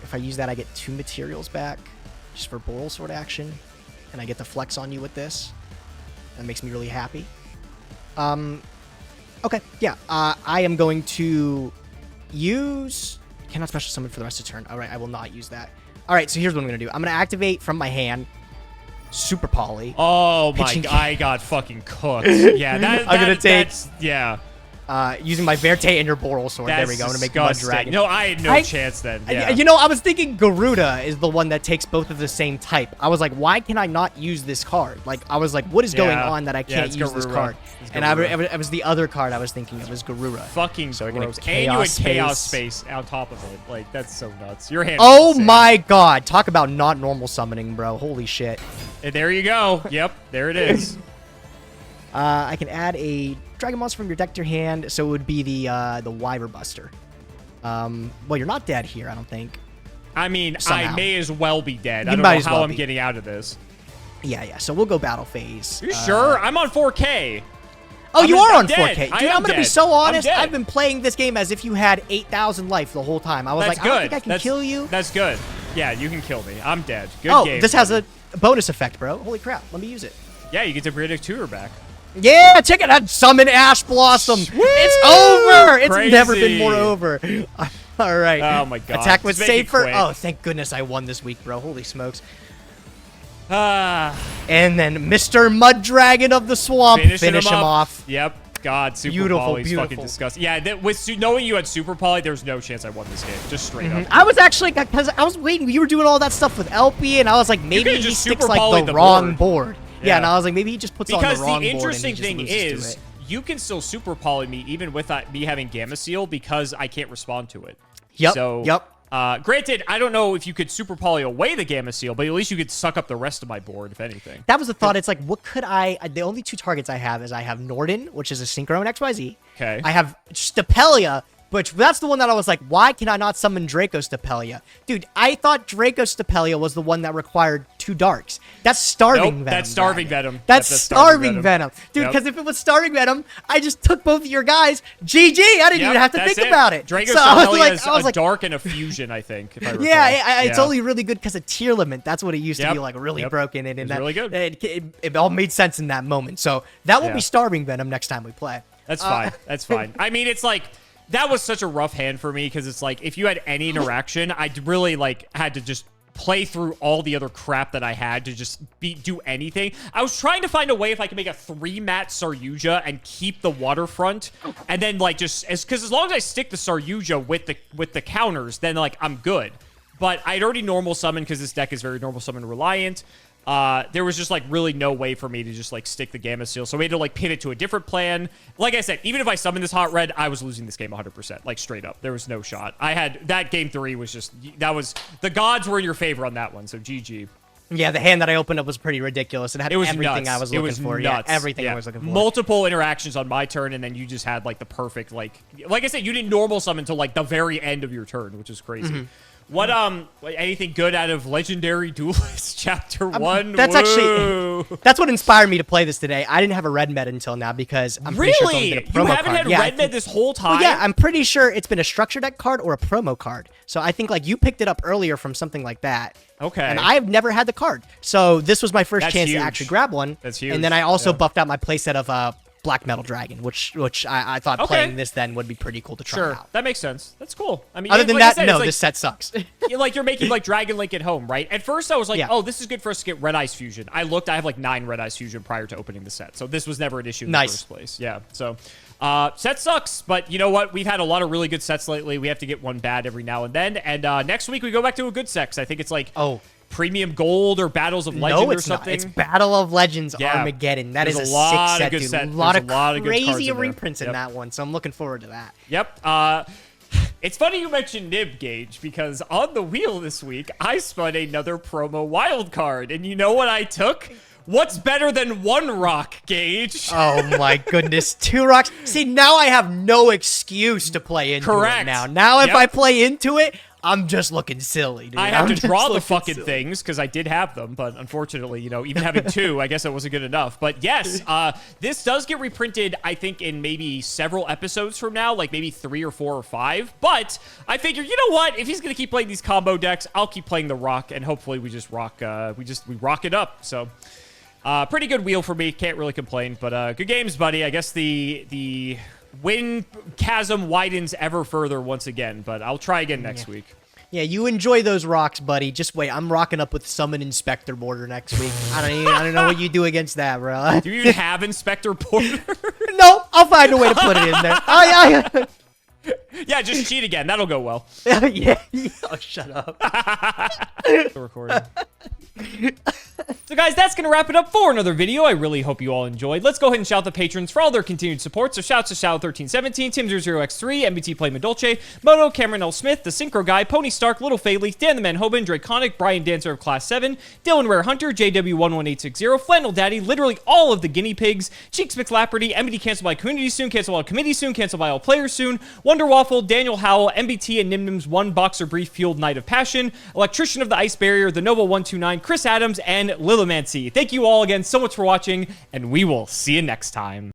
[SPEAKER 3] If I use that, I get 2 materials back just for Boral Sword action, and I get to flex on you with this. That makes me really happy. Okay, yeah. I am going to use... Cannot special summon for the rest of the turn. All right, I will not use that. All right, so here's what I'm going to do. I'm going to activate from my hand Super Poly.
[SPEAKER 2] Oh my
[SPEAKER 3] Pitching
[SPEAKER 2] god, I got fucking cooked. Yeah,
[SPEAKER 3] I'm gonna take-
[SPEAKER 2] that's, yeah.
[SPEAKER 3] Using my Verte and your Boral Sword.
[SPEAKER 2] That's
[SPEAKER 3] There we go. I'm going to make Mud
[SPEAKER 2] disgusting.
[SPEAKER 3] Dragon.
[SPEAKER 2] No, I had no chance then. Yeah.
[SPEAKER 3] You know, I was thinking Garuda is the one that takes both of the same type. I was like, why can I not use this card? Like, I was like, what is going on that I can't
[SPEAKER 2] it's
[SPEAKER 3] use this
[SPEAKER 2] Garuda.
[SPEAKER 3] card?
[SPEAKER 2] It's
[SPEAKER 3] And
[SPEAKER 2] Garuda.
[SPEAKER 3] it was the other card I was thinking of was Garuda.
[SPEAKER 2] Fucking
[SPEAKER 3] So we're gonna
[SPEAKER 2] gross. And
[SPEAKER 3] Chaos
[SPEAKER 2] you had Chaos
[SPEAKER 3] Space.
[SPEAKER 2] Space on top of it. Like, that's so nuts. Your hand
[SPEAKER 3] Oh
[SPEAKER 2] is insane.
[SPEAKER 3] my god. Talk about not normal summoning, bro. Holy shit.
[SPEAKER 2] And there you go. Yep, there it is.
[SPEAKER 3] I can add a Dragon Monster from your deck to your hand, so it would be the Wyverbuster. Well, you're not dead here, I don't think.
[SPEAKER 2] I mean,
[SPEAKER 3] Somehow.
[SPEAKER 2] I may as well be dead.
[SPEAKER 3] You
[SPEAKER 2] I don't
[SPEAKER 3] might
[SPEAKER 2] know
[SPEAKER 3] as
[SPEAKER 2] how
[SPEAKER 3] well
[SPEAKER 2] I'm
[SPEAKER 3] be.
[SPEAKER 2] getting out of this.
[SPEAKER 3] Yeah. So we'll go battle phase.
[SPEAKER 2] Are you sure? I'm on 4K.
[SPEAKER 3] Oh, you are
[SPEAKER 2] I'm
[SPEAKER 3] on
[SPEAKER 2] dead.
[SPEAKER 3] 4K. Dude,
[SPEAKER 2] I am
[SPEAKER 3] I'm going to be
[SPEAKER 2] dead.
[SPEAKER 3] so
[SPEAKER 2] I'm
[SPEAKER 3] honest.
[SPEAKER 2] dead.
[SPEAKER 3] I've been playing this game as if you had 8,000 life the whole time. I was
[SPEAKER 2] That's
[SPEAKER 3] like,
[SPEAKER 2] good.
[SPEAKER 3] I don't think I can kill you.
[SPEAKER 2] That's good. Yeah, you can kill me. I'm dead. Good game.
[SPEAKER 3] This has a bonus effect, bro. Holy crap. Let me use it.
[SPEAKER 2] Yeah, you get to predict Tutor back.
[SPEAKER 3] Yeah, check it out. Summon Ash Blossom. It's over. It's
[SPEAKER 2] Crazy.
[SPEAKER 3] never been more over. All right.
[SPEAKER 2] Oh my god.
[SPEAKER 3] Attack was
[SPEAKER 2] Just make it
[SPEAKER 3] safer.
[SPEAKER 2] quick.
[SPEAKER 3] Oh, thank goodness I won this week, bro. Holy smokes.
[SPEAKER 2] Ah,
[SPEAKER 3] And then Mr. Mud Dragon of the Swamp. Finish him
[SPEAKER 2] up.
[SPEAKER 3] off.
[SPEAKER 2] Yep. God, Super
[SPEAKER 3] Beautiful,
[SPEAKER 2] Poly's fucking
[SPEAKER 3] beautiful.
[SPEAKER 2] disgusting. Yeah, knowing you had Super Poly, there's no chance I won this game. Just straight up.
[SPEAKER 3] I was actually, because I was waiting. You were doing all that stuff with LP, and I was like, maybe
[SPEAKER 2] could've
[SPEAKER 3] he
[SPEAKER 2] just
[SPEAKER 3] sticks
[SPEAKER 2] Super
[SPEAKER 3] like
[SPEAKER 2] Poly'd
[SPEAKER 3] the
[SPEAKER 2] the
[SPEAKER 3] wrong
[SPEAKER 2] board.
[SPEAKER 3] board. Yeah,
[SPEAKER 2] Yeah.
[SPEAKER 3] and I was like, maybe he just puts on
[SPEAKER 2] Because
[SPEAKER 3] the wrong
[SPEAKER 2] the
[SPEAKER 3] board.
[SPEAKER 2] interesting
[SPEAKER 3] and he
[SPEAKER 2] thing
[SPEAKER 3] just loses
[SPEAKER 2] is,
[SPEAKER 3] to it.
[SPEAKER 2] you can still Super Poly me even with me having Gamma Seal because I can't respond to it.
[SPEAKER 3] Yep.
[SPEAKER 2] So,
[SPEAKER 3] Yep.
[SPEAKER 2] Granted, I don't know if you could Super Poly away the Gamma Seal, but at least you could suck up the rest of my board, if anything.
[SPEAKER 3] That was the thought. It's like, what could the only 2 targets I have is I have Norden, which is a Synchro and XYZ.
[SPEAKER 2] Okay.
[SPEAKER 3] I have Stapelia, which that's the one that I was like, why can I not summon Draco Stapelia? Dude, I thought Draco Stapelia was the one that required 2 darks. That's Starving
[SPEAKER 2] Nope,
[SPEAKER 3] Venom.
[SPEAKER 2] that's Starving
[SPEAKER 3] Dragon.
[SPEAKER 2] Venom.
[SPEAKER 3] That's
[SPEAKER 2] That's
[SPEAKER 3] Starving Venom. Dude,
[SPEAKER 2] Yep.
[SPEAKER 3] because if it was Starving Venom, I just took both of your guys. GG. I didn't
[SPEAKER 2] Yep,
[SPEAKER 3] even have to
[SPEAKER 2] that's
[SPEAKER 3] think about it.
[SPEAKER 2] Draco
[SPEAKER 3] So I was
[SPEAKER 2] Stapelia
[SPEAKER 3] like,
[SPEAKER 2] is
[SPEAKER 3] I was
[SPEAKER 2] a
[SPEAKER 3] like,
[SPEAKER 2] dark and a fusion, I think, if I recall.
[SPEAKER 3] yeah, it's only really good because of tier limit. That's what it used to
[SPEAKER 2] Yep.
[SPEAKER 3] be like, really
[SPEAKER 2] Yep.
[SPEAKER 3] broken. And
[SPEAKER 2] It was
[SPEAKER 3] that,
[SPEAKER 2] really good.
[SPEAKER 3] It all made sense in that moment. So that will
[SPEAKER 2] Yeah.
[SPEAKER 3] be Starving Venom next time we play.
[SPEAKER 2] That's fine. That's fine. I mean, it's like, that was such a rough hand for me because it's like, if you had any interaction, I really like had to just play through all the other crap that I had to just do anything. I was trying to find a way if I could make a 3-mat Saryuja and keep the waterfront, and then like just because as long as I stick the Saryuja with the counters, then like I'm good. But I'd already normal summoned because this deck is very normal summon reliant. There was just like really no way for me to just like stick the Gamma Seal, so we had to like pivot to a different plan. Like I said, even if I summoned this hot red, I was losing this game 100%, like straight up. There was no shot. I had that game 3 was just, that was, the gods were in your favor on that one, so GG.
[SPEAKER 3] Yeah, the hand that I opened up was pretty ridiculous. It had everything
[SPEAKER 2] nuts.
[SPEAKER 3] I was looking for.
[SPEAKER 2] Nuts.
[SPEAKER 3] Yeah, everything I was looking for.
[SPEAKER 2] Multiple interactions on my turn, and then you just had like the perfect, like I said, you didn't normal summon until like the very end of your turn, which is crazy. What, anything good out of Legendary Duelists Chapter 1?
[SPEAKER 3] That's actually, that's what inspired me to play this today. I didn't have a red med until now because I'm pretty sure it's only been a promo
[SPEAKER 2] You haven't
[SPEAKER 3] card.
[SPEAKER 2] had red med this whole time?
[SPEAKER 3] Well, yeah, I'm pretty sure it's been a structure deck card or a promo card. So I think like you picked it up earlier from something like that.
[SPEAKER 2] Okay.
[SPEAKER 3] And I've never had the card. So this was my first
[SPEAKER 2] That's
[SPEAKER 3] chance
[SPEAKER 2] huge.
[SPEAKER 3] to actually grab one.
[SPEAKER 2] That's huge.
[SPEAKER 3] And then I also buffed out my playset of Black Metal Dragon, which I thought playing this then would be pretty cool to try out.
[SPEAKER 2] That makes sense. That's cool. I mean,
[SPEAKER 3] Other than
[SPEAKER 2] like
[SPEAKER 3] that,
[SPEAKER 2] I said,
[SPEAKER 3] no,
[SPEAKER 2] it's like,
[SPEAKER 3] this set sucks.
[SPEAKER 2] you're making like Dragon Link at home, right? At first I was like, oh, this is good for us to get Red Eyes Fusion. I have like 9 Red Eyes Fusion prior to opening the set. So this was never an issue in the first place. Yeah. So set sucks, but you know what? We've had a lot of really good sets lately. We have to get one bad every now and then. And next week we go back to a good set. I think it's like Premium Gold or Battles of Legend or something.
[SPEAKER 3] No, it's not. It's Battle of Legends Armageddon. That is a sick set, dude. A lot of crazy reprints in that one, so I'm looking forward to that.
[SPEAKER 2] Yep. It's funny you mentioned Nib, Gage, because on the wheel this week, I spun another promo wild card, and you know what I took? What's better than 1 rock, Gage?
[SPEAKER 3] Oh my goodness, 2 rocks. See, now I have no excuse to play into it now. Now if I play into it, I'm just looking silly, dude.
[SPEAKER 2] I have to draw the fucking things because I did have them, but unfortunately, you know, even having 2, I guess it wasn't good enough. But yes, this does get reprinted, I think, in maybe several episodes from now, like maybe 3 or 4 or 5. But I figure, you know what? If he's gonna keep playing these combo decks, I'll keep playing the rock, and hopefully we just rock. We rock it up. So. Pretty good wheel for me. Can't really complain, but good games, buddy. I guess the win chasm widens ever further once again, but I'll try again next week.
[SPEAKER 3] Yeah, you enjoy those rocks, buddy. Just wait. I'm rocking up with Summon Inspector Border next week. I don't know what you do against that, bro.
[SPEAKER 2] Do you even have Inspector Border?
[SPEAKER 3] No, I'll find a way to put it in there. Oh, yeah.
[SPEAKER 2] Yeah, just cheat again. That'll go well.
[SPEAKER 3] Yeah. Oh, shut up.
[SPEAKER 2] Recording. So guys, that's going to wrap it up for another video. I really hope you all enjoyed. Let's go ahead and shout the patrons for all their continued support. So shouts to Shadow1317, Tim00x3, MBT Play Madolce, Moto, Cameron L. Smith, The Synchro Guy, Pony Stark, Little Fadley, Dan the Man Hoban, Draconic, Brian Dancer of Class 7, Dylan Rare Hunter, JW11860, Flannel Daddy, literally all of the guinea pigs, Cheeks McLapperty, MBT canceled by community soon, canceled by committee soon, canceled by all players soon, Wonder Waffle, Daniel Howell, MBT and Nyhmnim's One Boxer Brief Fueled Night of Passion, Electrician of the Ice Barrier, The Noble 129, Chris Adams, and Lilomancy. Thank you all again so much for watching, and we will see you next time.